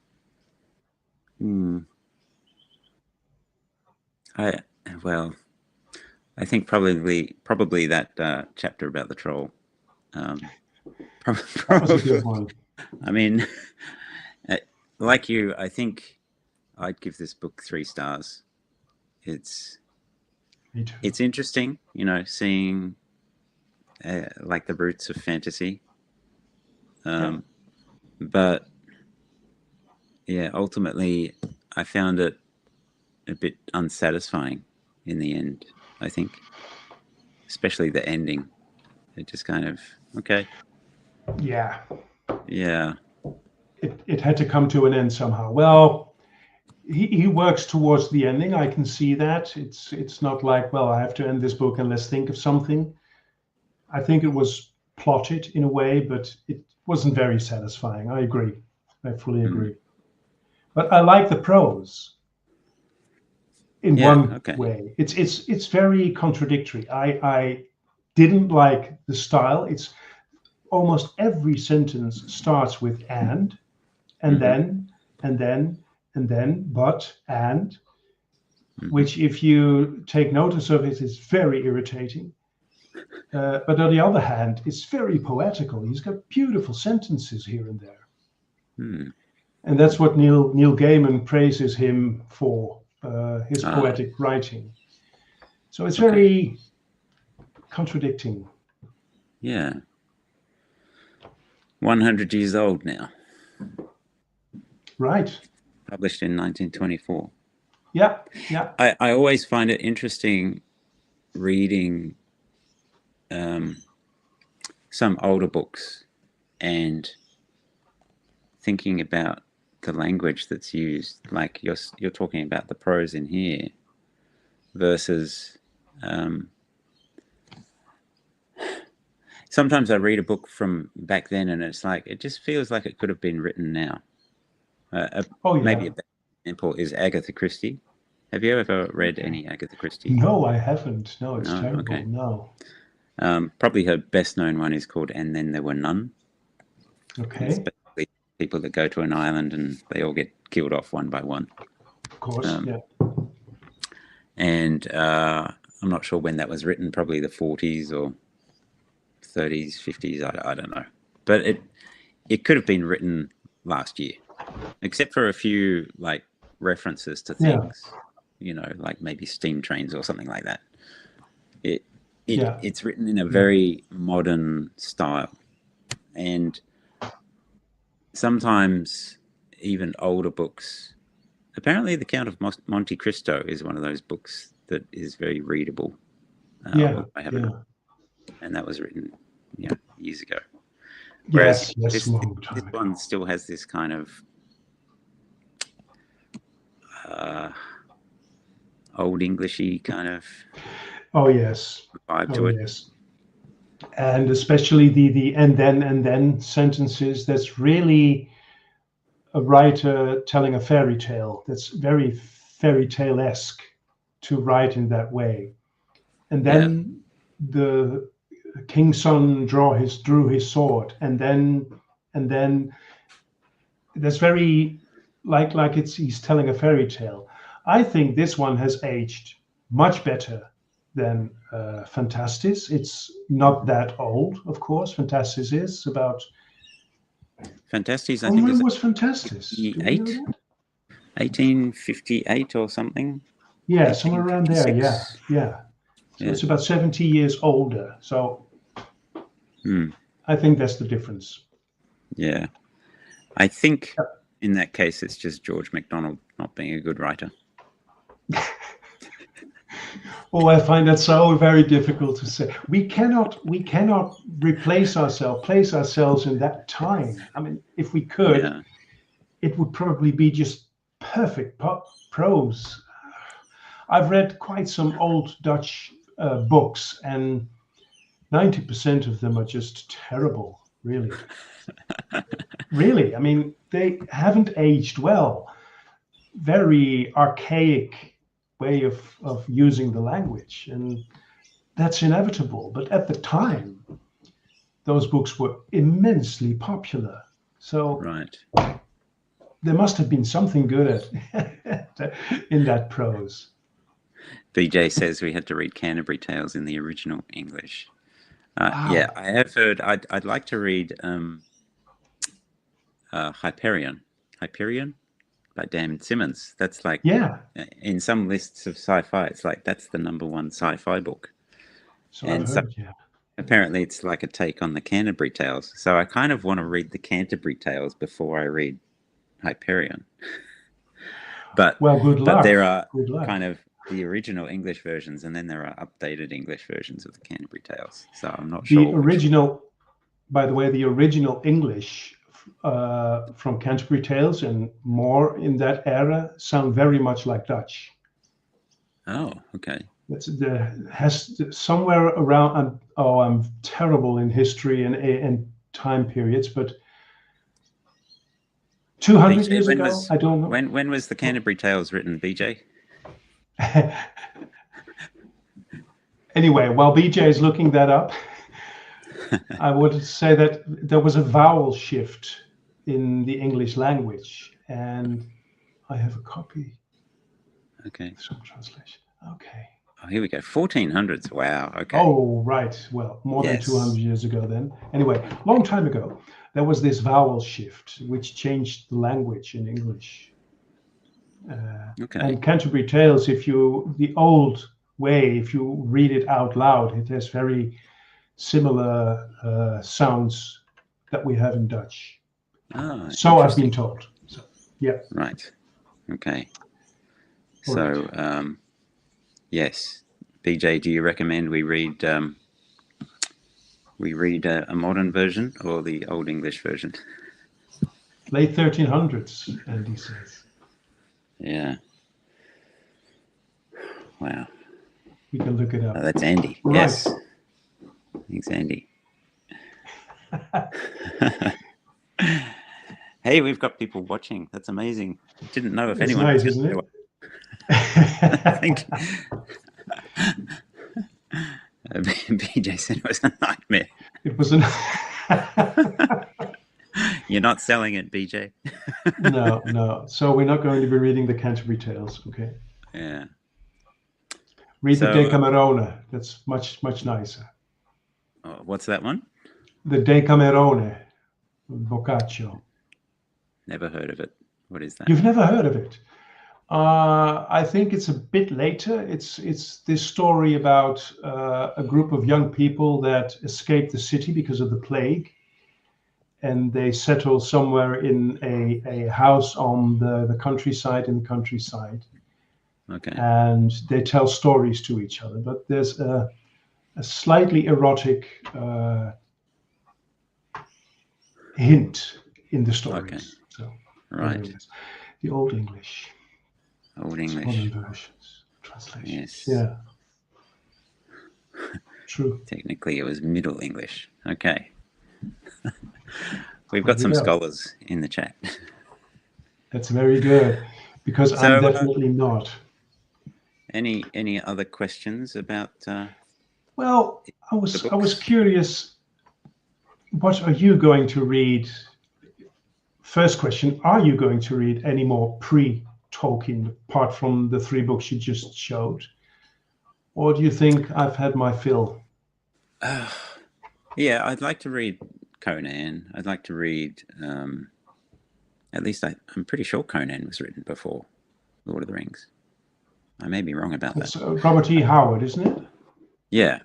I think probably that chapter about the troll. That was a good one. I mean, like you, I think I'd give this book 3 stars. It's interesting, seeing like the roots of fantasy. But yeah, ultimately, I found it a bit unsatisfying in the end, I think. Especially the ending. It just kind of, okay. Yeah. It had to come to an end somehow. Well, he works towards the ending. I can see that. It's not like, well, I have to end this book and let's think of something. I think it was plotted in a way, but it wasn't very satisfying. I agree. I fully agree. But I like the prose in one way. It's very contradictory. I didn't like the style. It's almost every sentence starts with and then, and then, and then, but, and, which if you take notice of it is very irritating. But on the other hand, it's very poetical. He's got beautiful sentences here and there. And that's what Neil Gaiman praises him for, his poetic writing. So it's very contradicting. Yeah. 100 years old now. Right. Published in 1924. Yeah, yeah. I always find it interesting reading some older books and thinking about the language that's used. Like you're talking about the prose in here versus sometimes I read a book from back then and it's like it just feels like it could have been written now. Maybe a better example is Agatha Christie. Have you ever read any Agatha Christie? No, I haven't. No, it's terrible. Okay. No. Probably her best known one is called And Then There Were None. Okay. It's basically people that go to an island and they all get killed off one by one. Of course, yeah. And I'm not sure when that was written, probably the 40s or 30s, 50s, I don't know. But it could have been written last year, except for a few like references to things, you know, like maybe steam trains or something like that. It's written in a very modern style. And sometimes even older books, apparently The Count of Monte Cristo is one of those books that is very readable. I haven't, and that was written years ago. Whereas this one still has this kind of old Englishy kind of vibe to it. Yes. And especially the and then sentences, that's really a writer telling a fairy tale. That's very fairy tale-esque to write in that way. And then the king's son drew his sword, and then that's very like he's telling a fairy tale. I think this one has aged much better than Phantastes. It's not that old, of course. Phantastes is about. Phantastes, I think. When was Phantastes? 1858 or something. Yeah, somewhere around there. Yeah. So it's about 70 years older. So I think that's the difference. Yeah. I think in that case, it's just George MacDonald not being a good writer. Oh, I find that so very difficult to say. We cannot place ourselves in that time. I mean, if we could, it would probably be just perfect prose. I've read quite some old Dutch books, and 90% of them are just terrible, really. Really, I mean, they haven't aged well. Very archaic way of using the language, and that's inevitable. But at the time, those books were immensely popular. So there must have been something good in that prose. BJ says we had to read Canterbury Tales in the original English. Yeah, I have heard. I'd like to read Hyperion by Dan Simmons. That's like in some lists of sci-fi, it's like that's the #1 sci-fi book. So I've heard, apparently it's like a take on the Canterbury Tales. So I kind of want to read the Canterbury Tales before I read Hyperion. But good luck. But there are kind of the original English versions, and then there are updated English versions of the Canterbury Tales. So I'm not sure. By the way, the original English from Canterbury Tales and more in that era sound very much like Dutch. Oh, okay. Has somewhere around. I'm terrible in history and time periods, but 200 years ago, I don't know. When was the Canterbury Tales written, BJ? Anyway, while BJ is looking that up, I wanted to say that there was a vowel shift in the English language, and I have a copy. Okay. Some translation. Okay. Oh, here we go. 1400s. Wow. Okay. Oh, right. Well, more than 200 years ago then. Anyway, long time ago, there was this vowel shift which changed the language in English. Okay. And Canterbury Tales, the old way, if you read it out loud, it has very similar sounds that we have in Dutch. Ah, so I've been told. So, yeah. Right. Okay. So, yes, BJ, do you recommend we read a modern version or the Old English version? Late 1300s, Andy says. Yeah. Wow. We can look it up. Oh, that's Andy. Right. Yes. Thanks, Andy. Hey, we've got people watching. That's amazing. Didn't know if It's anyone. Nice, isn't it? Thank you. BJ said it was a nightmare. It was an. You're not selling it, BJ. No. So we're not going to be reading the Canterbury Tales, okay? Yeah. Read the Decamerone. That's much nicer. Oh, what's that one? The Decamerone, Boccaccio. Never heard of it. What is that? You've never heard of it? I think it's a bit later. It's this story about a group of young people that escape the city because of the plague, and they settle somewhere in a house on the countryside, Okay. And they tell stories to each other. But there's a slightly erotic hint in the stories. Okay. So, right. The Old English. Old English. Modern versions, translations. Yes. Yeah. True. Technically, it was Middle English. Okay. We've got some scholars in the chat. That's very good, because I'm definitely not. Any other questions about? Well, I was curious. What are you going to read? First question: are you going to read any more pre-Tolkien apart from the 3 books you just showed, or do you think I've had my fill? Yeah, I'd like to read Conan. I'd like to read. At least I'm pretty sure Conan was written before Lord of the Rings. I may be wrong about that. It's Robert E. Howard, isn't it? Yeah.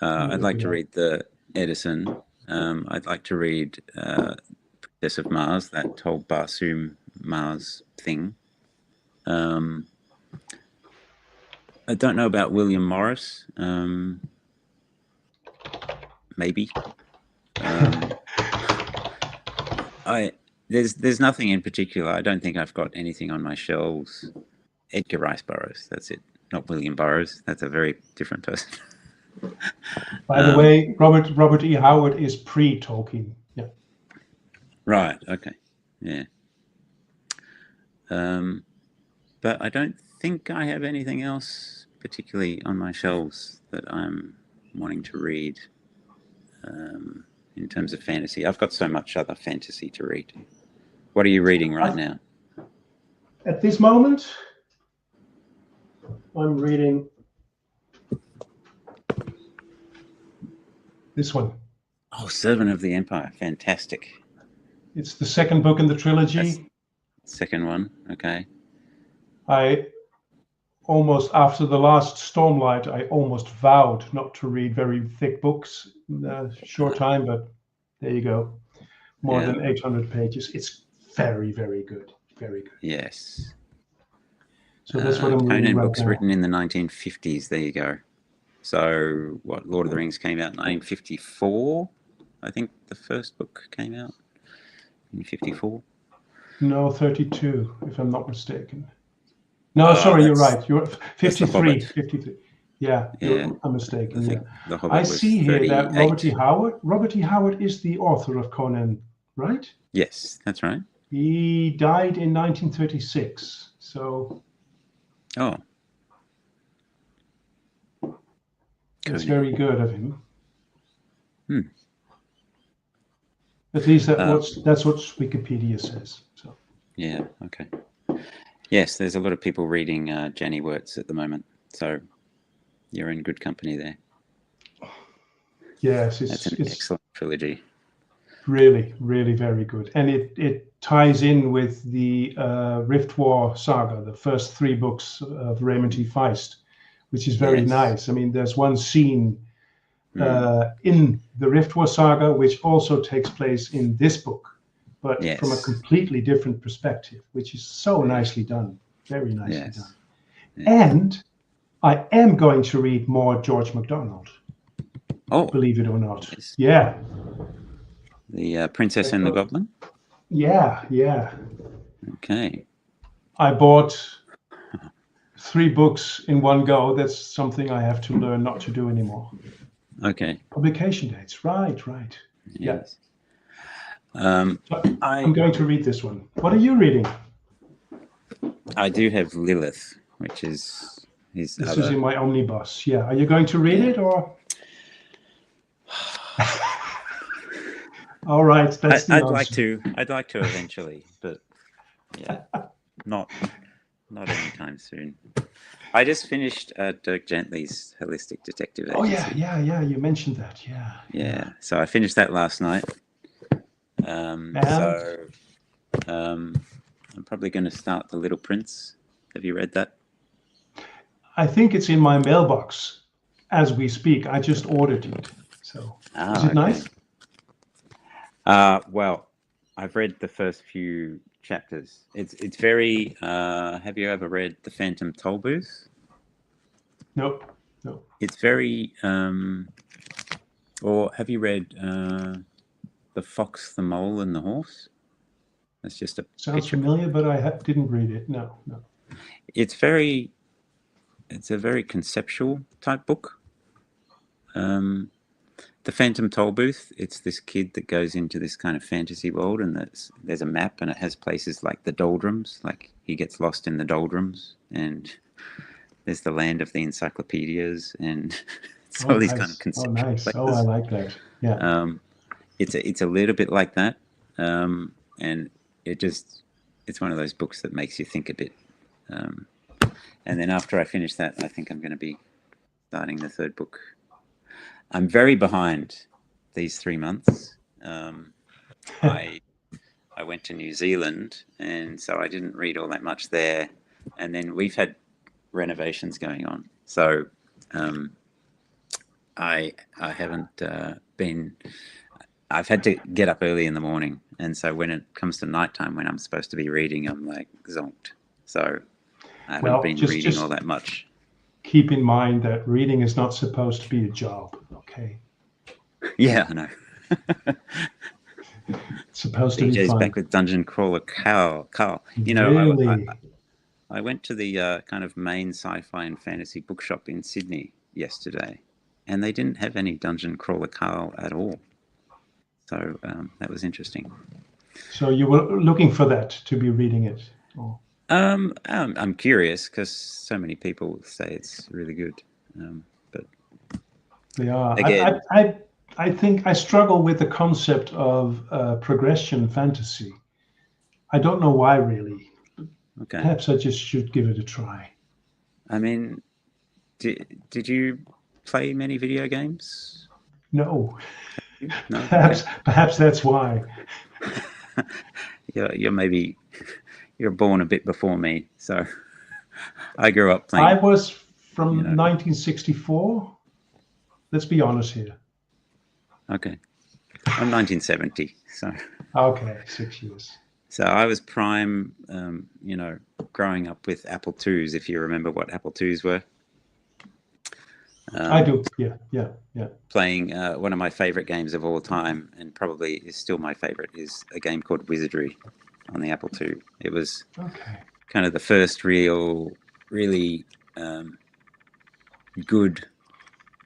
I'd like to read the Edison. I'd like to read Princess of Mars, that whole Barsoom Mars thing. I don't know about William Morris. Maybe. There's nothing in particular. I don't think I've got anything on my shelves. Edgar Rice Burroughs, that's it. Not William Burroughs. That's a very different person. By the way, Robert E. Howard is pre-Tolkien. Yeah. Right. Okay. Yeah. But I don't think I have anything else particularly on my shelves that I'm wanting to read in terms of fantasy. I've got so much other fantasy to read. What are you reading right now? At this moment, I'm reading this one. Oh, Servant of the Empire. Fantastic. It's the 2nd book in the trilogy. Second one. Okay. After the last Stormlight, I almost vowed not to read very thick books in a short time, but there you go. More than 800 pages. It's very, very good. Very good. Yes. So that's what I'm reading Conan right books now. written in the 1950s. There you go. So what? Lord of the Rings came out in 1954. I think the first book came out in 54. No, 32, if I'm not mistaken. No, sorry, you're right. You're 53. 53. Yeah, I'm mistaken. I see here that Robert E. Howard is the author of Conan, right? Yes, that's right. He died in 1936. So. Oh. It's very good of him. Hmm. At least that's what Wikipedia says. So. Yeah. Okay. Yes, there's a lot of people reading Janny Wurts at the moment, so you're in good company there. Yes, it's an excellent trilogy. Really, really very good, and it ties in with the Rift War saga, the first 3 books of Raymond T. Feist, which is very nice. I mean, there's one scene in the Rift War saga which also takes place in this book, but from a completely different perspective, which is so nicely done, very nicely done. And I am going to read more George MacDonald. Oh, believe it or not. Yeah. The Princess and the Goblin? Yeah, yeah. Okay. I bought 3 books in one go. That's something I have to learn not to do anymore. Okay. Publication dates. Right. Yes. Yeah. I'm going to read this one. What are you reading? I do have Lilith, which is his This is in my omnibus. Yeah. Are you going to read it or? All right. That's the answer. I'd like to eventually, but yeah, not anytime soon. I just finished Dirk Gently's Holistic Detective Agency. Oh yeah. You mentioned that. Yeah. So I finished that last night. So I'm probably going to start The Little Prince. Have you read that? I think it's in my mailbox as we speak. I just ordered it. So is it nice? Well, I've read the first few chapters. It's very. Have you ever read The Phantom Tollbooth? Nope. It's very. Or have you read The Fox, the Mole, and the Horse? That's just a. Sounds familiar, but I didn't read it. No. It's very. It's a very conceptual type book. The Phantom Tollbooth, it's this kid that goes into this kind of fantasy world, and there's a map, and it has places like the doldrums, like he gets lost in the doldrums, and there's the land of the encyclopedias, and it's all these kind of conceptual places. Oh, I like that. Yeah. It's a little bit like that, and it's one of those books that makes you think a bit. And then after I finish that, I think I'm going to be starting the 3rd book. I'm very behind these 3 months. I went to New Zealand, and so I didn't read all that much there. And then we've had renovations going on, so I haven't been. I've had to get up early in the morning, and so when it comes to nighttime, when I'm supposed to be reading, I'm like zonked. So I haven't been reading all that much. Keep in mind that reading is not supposed to be a job, okay? Yeah, I know. It's supposed to be DJ's fun. back with Dungeon Crawler Carl. You know, really? I went to the kind of main sci-fi and fantasy bookshop in Sydney yesterday, and they didn't have any Dungeon Crawler Carl at all. So that was interesting. So you were looking for that to be reading it? Or? I'm curious because so many people say it's really good, but they are. Again, I think I struggle with the concept of progression fantasy. I don't know why, really. Okay. Perhaps I just should give it a try. I mean, did you play many video games? No. No? Perhaps that's why. You're born a bit before me, so I grew up playing. I was from 1964. Let's be honest here. Okay. I'm 1970, so. Okay, 6 years. So I was prime, growing up with Apple IIs, if you remember what Apple IIs were. I do, yeah. Playing one of my favorite games of all time, and probably is still my favorite, is a game called Wizardry on the Apple II. It was kind of the first really good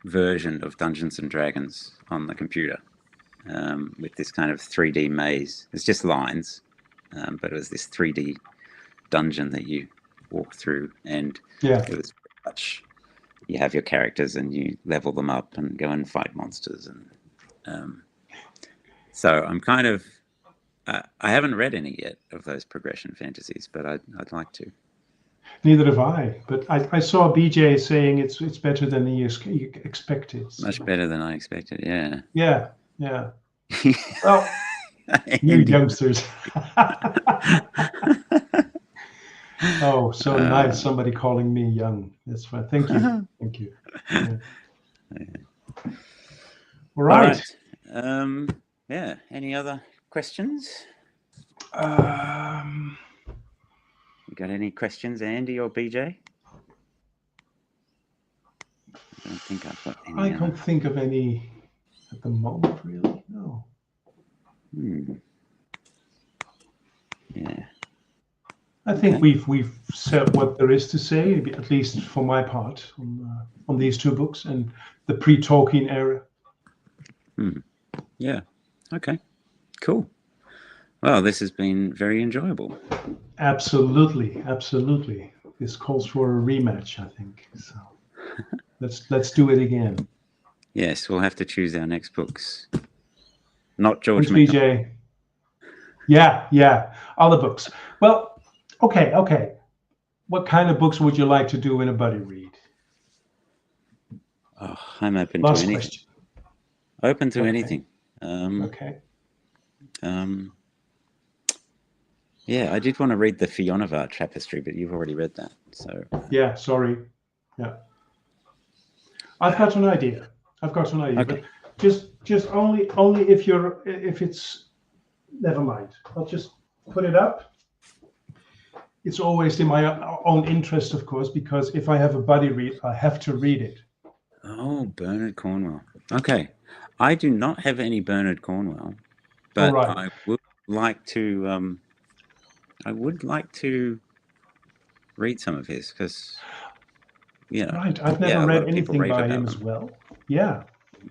version of Dungeons and Dragons on the computer, with this kind of 3D maze. It's just lines, but it was this 3D dungeon that you walk through, and it was much you have your characters and you level them up and go and fight monsters. And so I'm kind of, I haven't read any yet of those progression fantasies, but I'd like to. Neither have I, but I saw BJ saying it's better than he expected. So. Much better than I expected, yeah. Yeah, yeah. Well, you youngsters. Oh, so nice. Somebody calling me young. That's fine. Thank you. Thank you. Yeah. All right. Yeah. Any other questions? You got any questions, Andy or BJ? I don't think I've got any. I can't think of any at the moment, really. No. Yeah. I think we've said what there is to say, at least for my part, on these two books and the pre-Tolkien era. Yeah. Okay. Cool. Well, this has been very enjoyable. Absolutely, absolutely. This calls for a rematch, I think. So let's do it again. Yes, we'll have to choose our next books. Not George MacDonald. BJ. Yeah. Other books. Well, okay. What kind of books would you like to do in a buddy read? Oh, I'm open Last to anything. Question. Open to anything. Okay. Yeah, I did want to read the Fionnevar Tapestry, but you've already read that. So yeah, sorry. Yeah, I've got an idea. Okay. But just only if it's. Never mind. I'll just put it up. It's always in my own interest, of course, because if I have a buddy read, I have to read it. Oh, Bernard Cornwell. Okay, I do not have any Bernard Cornwell, but right. I would like to. I would like to read some of his because, Right. I've never read anything by him as well. Yeah.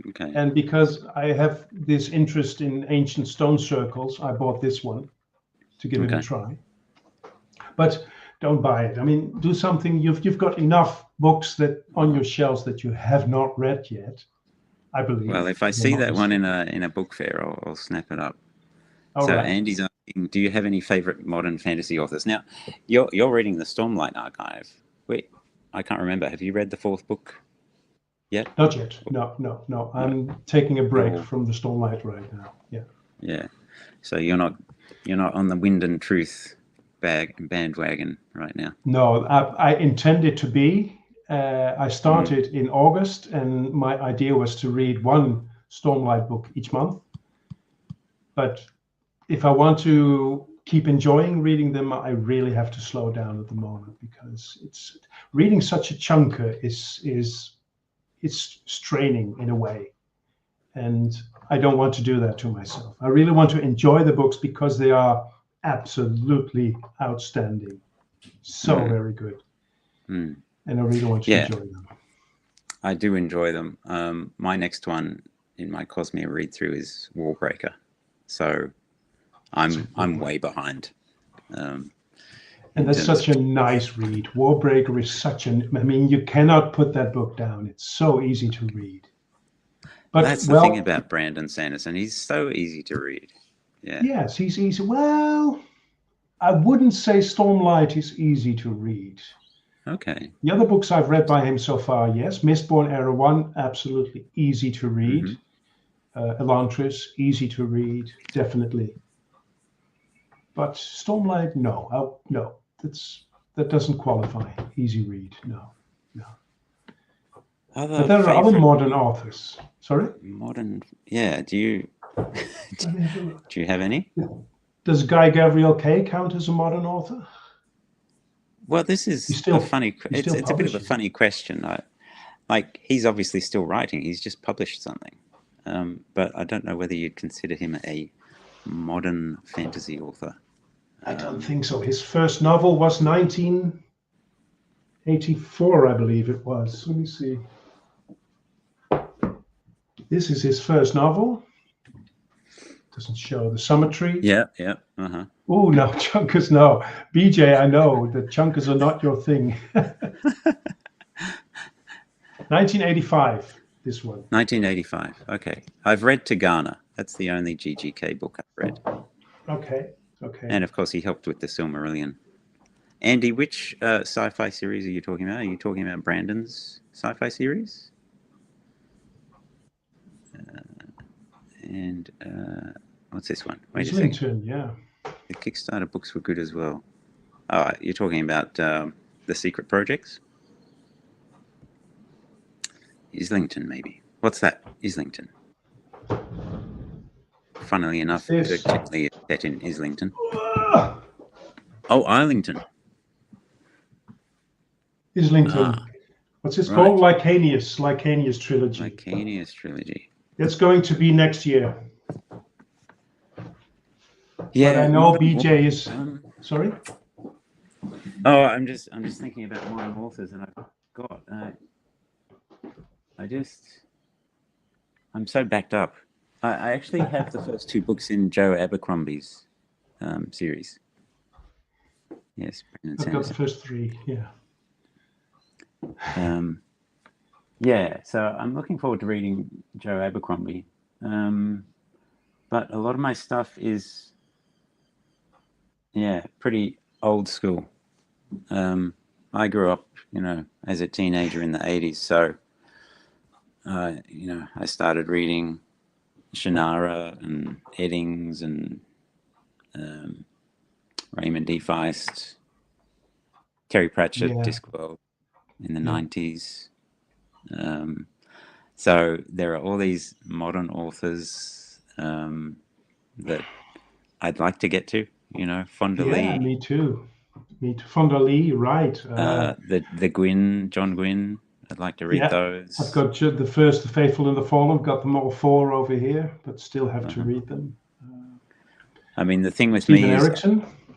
Okay. And because I have this interest in ancient stone circles, I bought this one to give it a try. But don't buy it. I mean, do something. You've got enough books that on your shelves that you have not read yet, I believe. Well, if I see that one in a book fair, I'll snap it up. All right. Andy's asking, do you have any favorite modern fantasy authors? Now, you're reading the Stormlight Archive. Wait, I can't remember. Have you read the fourth book yet? Not yet. No. I'm taking a break from the Stormlight right now. Yeah. Yeah. So you're not on the Wind and Truth bandwagon right now. No, I intended to be. I started in August, and my idea was to read one Stormlight book each month. But if I want to keep enjoying reading them, I really have to slow down at the moment because it's reading such a chunker is straining in a way, and I don't want to do that to myself. I really want to enjoy the books because they are absolutely outstanding, so very good, and I really want to enjoy them. I do enjoy them. My next one in my Cosmere read through is Warbreaker, so I'm way behind. And that's such a nice read. Warbreaker is I mean, you cannot put that book down. It's so easy to read. But that's the thing about Brandon Sanderson. He's so easy to read. Yeah. Yes, he's easy. Well, I wouldn't say Stormlight is easy to read. Okay. The other books I've read by him so far, yes. Mistborn Era 1, absolutely easy to read. Elantris, easy to read, definitely. But Stormlight, no. No, that doesn't qualify. Easy read, no. But there are other modern authors. Sorry? Modern, yeah. Do you have any? Does Guy Gavriel Kay count as a modern author? Well, this is a funny. It's a bit of a funny question. Like he's obviously still writing. He's just published something, but I don't know whether you'd consider him a modern fantasy author. I don't think so. His first novel was 1984, I believe it was. Let me see. This is his first novel. Doesn't show the Summer-Tree. Yeah. Oh, no, chunkers, no. BJ, I know the chunkers are not your thing. 1985, this one. 1985. Okay. I've read Tagana. That's the only GGK book I've read. Okay. Okay. And of course, he helped with the Silmarillion. Andy, which sci-fi series are you talking about? Are you talking about Brandon's sci-fi series? What's this one? Wait a second. Islington, yeah. The Kickstarter books were good as well. Oh, you're talking about the Secret Projects? Islington, maybe. What's that? Islington. Funnily enough, particularly set in Islington. Oh, Islington. Islington. What's this called? Licanius trilogy. Licanius trilogy. It's going to be next year. Yeah, but I know BJ is. Sorry. Oh, I'm just thinking about modern authors, and I've got. I'm so backed up. I actually have the first two books in Joe Abercrombie's series. Yes, I've got the first three. Yeah. Yeah, so I'm looking forward to reading Joe Abercrombie, but a lot of my stuff is, pretty old school. I grew up, as a teenager in the 80s, so, I started reading Shannara and Eddings and Raymond D. Feist, Terry Pratchett, Discworld in the 90s. So there are all these modern authors that I'd like to get to, Fonda Lee. Yeah, me too. Fonda Lee, right. The Gwyn, John Gwyn, I'd like to read those. I've got the first, The Faithful and the Fallen. I've got them all 4 over here, but still have to read them. I mean, the thing with me is...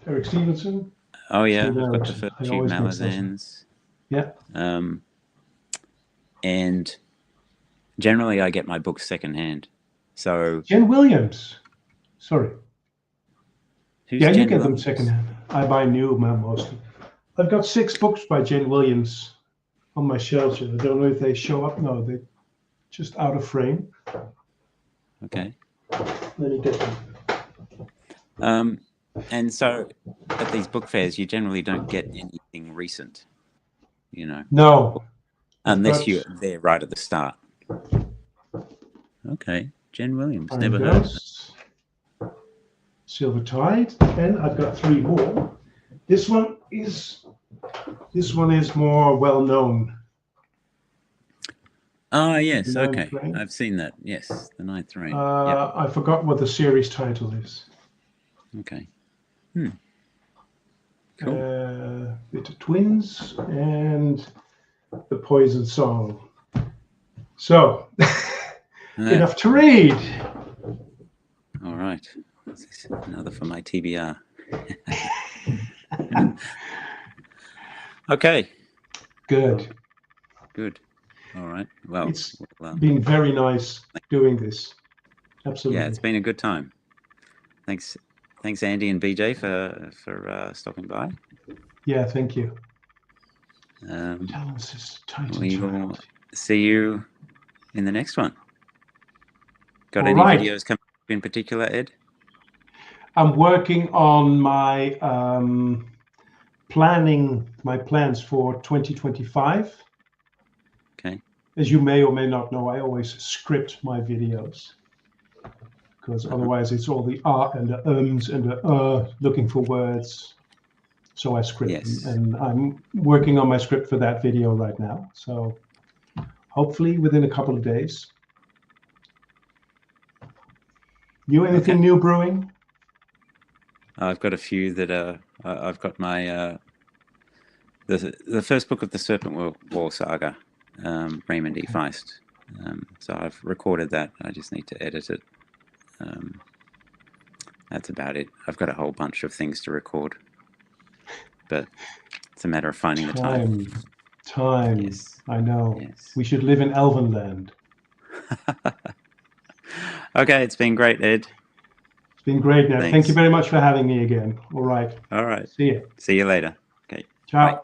Eric Stevenson. Oh, yeah, I've got the first few Malazans. Yeah. And generally I get my books secondhand. So Jen Williams. Sorry. Who's Jen you get Williams? them secondhand. I buy new mostly. I've got 6 books by Jen Williams on my shelves. I don't know if they show up. No, they're just out of frame. Okay. Let me get them. And so at these book fairs, you generally don't get anything recent, No. Unless you're there right at the start. Okay. Jen Williams. Never heard of it. Silver Tide. And I've got 3 more. This one is more well known. Oh, yes. Okay. I've seen that. Yes. The Ninth Reign. I forgot what the series title is. Okay. Cool. The Twins and The Poison Song. So, enough to read. All right. Another for my TBR. Okay. Good. All right. Well, it's been very nice doing this. Absolutely. Yeah, it's been a good time. Thanks, Andy and BJ for stopping by. Yeah, thank you. We will see you in the next one. Got All any videos coming up in particular, Ed? I'm working on my plans for 2025. Okay. As you may or may not know, I always script my videos because otherwise it's all the and the ums and the looking for words. So I script them, and I'm working on my script for that video right now. So hopefully within a couple of days. You anything new brewing? I've got a few that I've got my the first book of the Serpent War saga, Raymond E. Feist. So I've recorded that. I just need to edit it. That's about it. I've got a whole bunch of things to record, but it's a matter of finding the time. Yes. I know. Yes. We should live in Elfland. Okay, it's been great, Ed. It's been great, Ned. Thank you very much for having me again. All right. All right. See you. See you later. Okay. Ciao. Bye.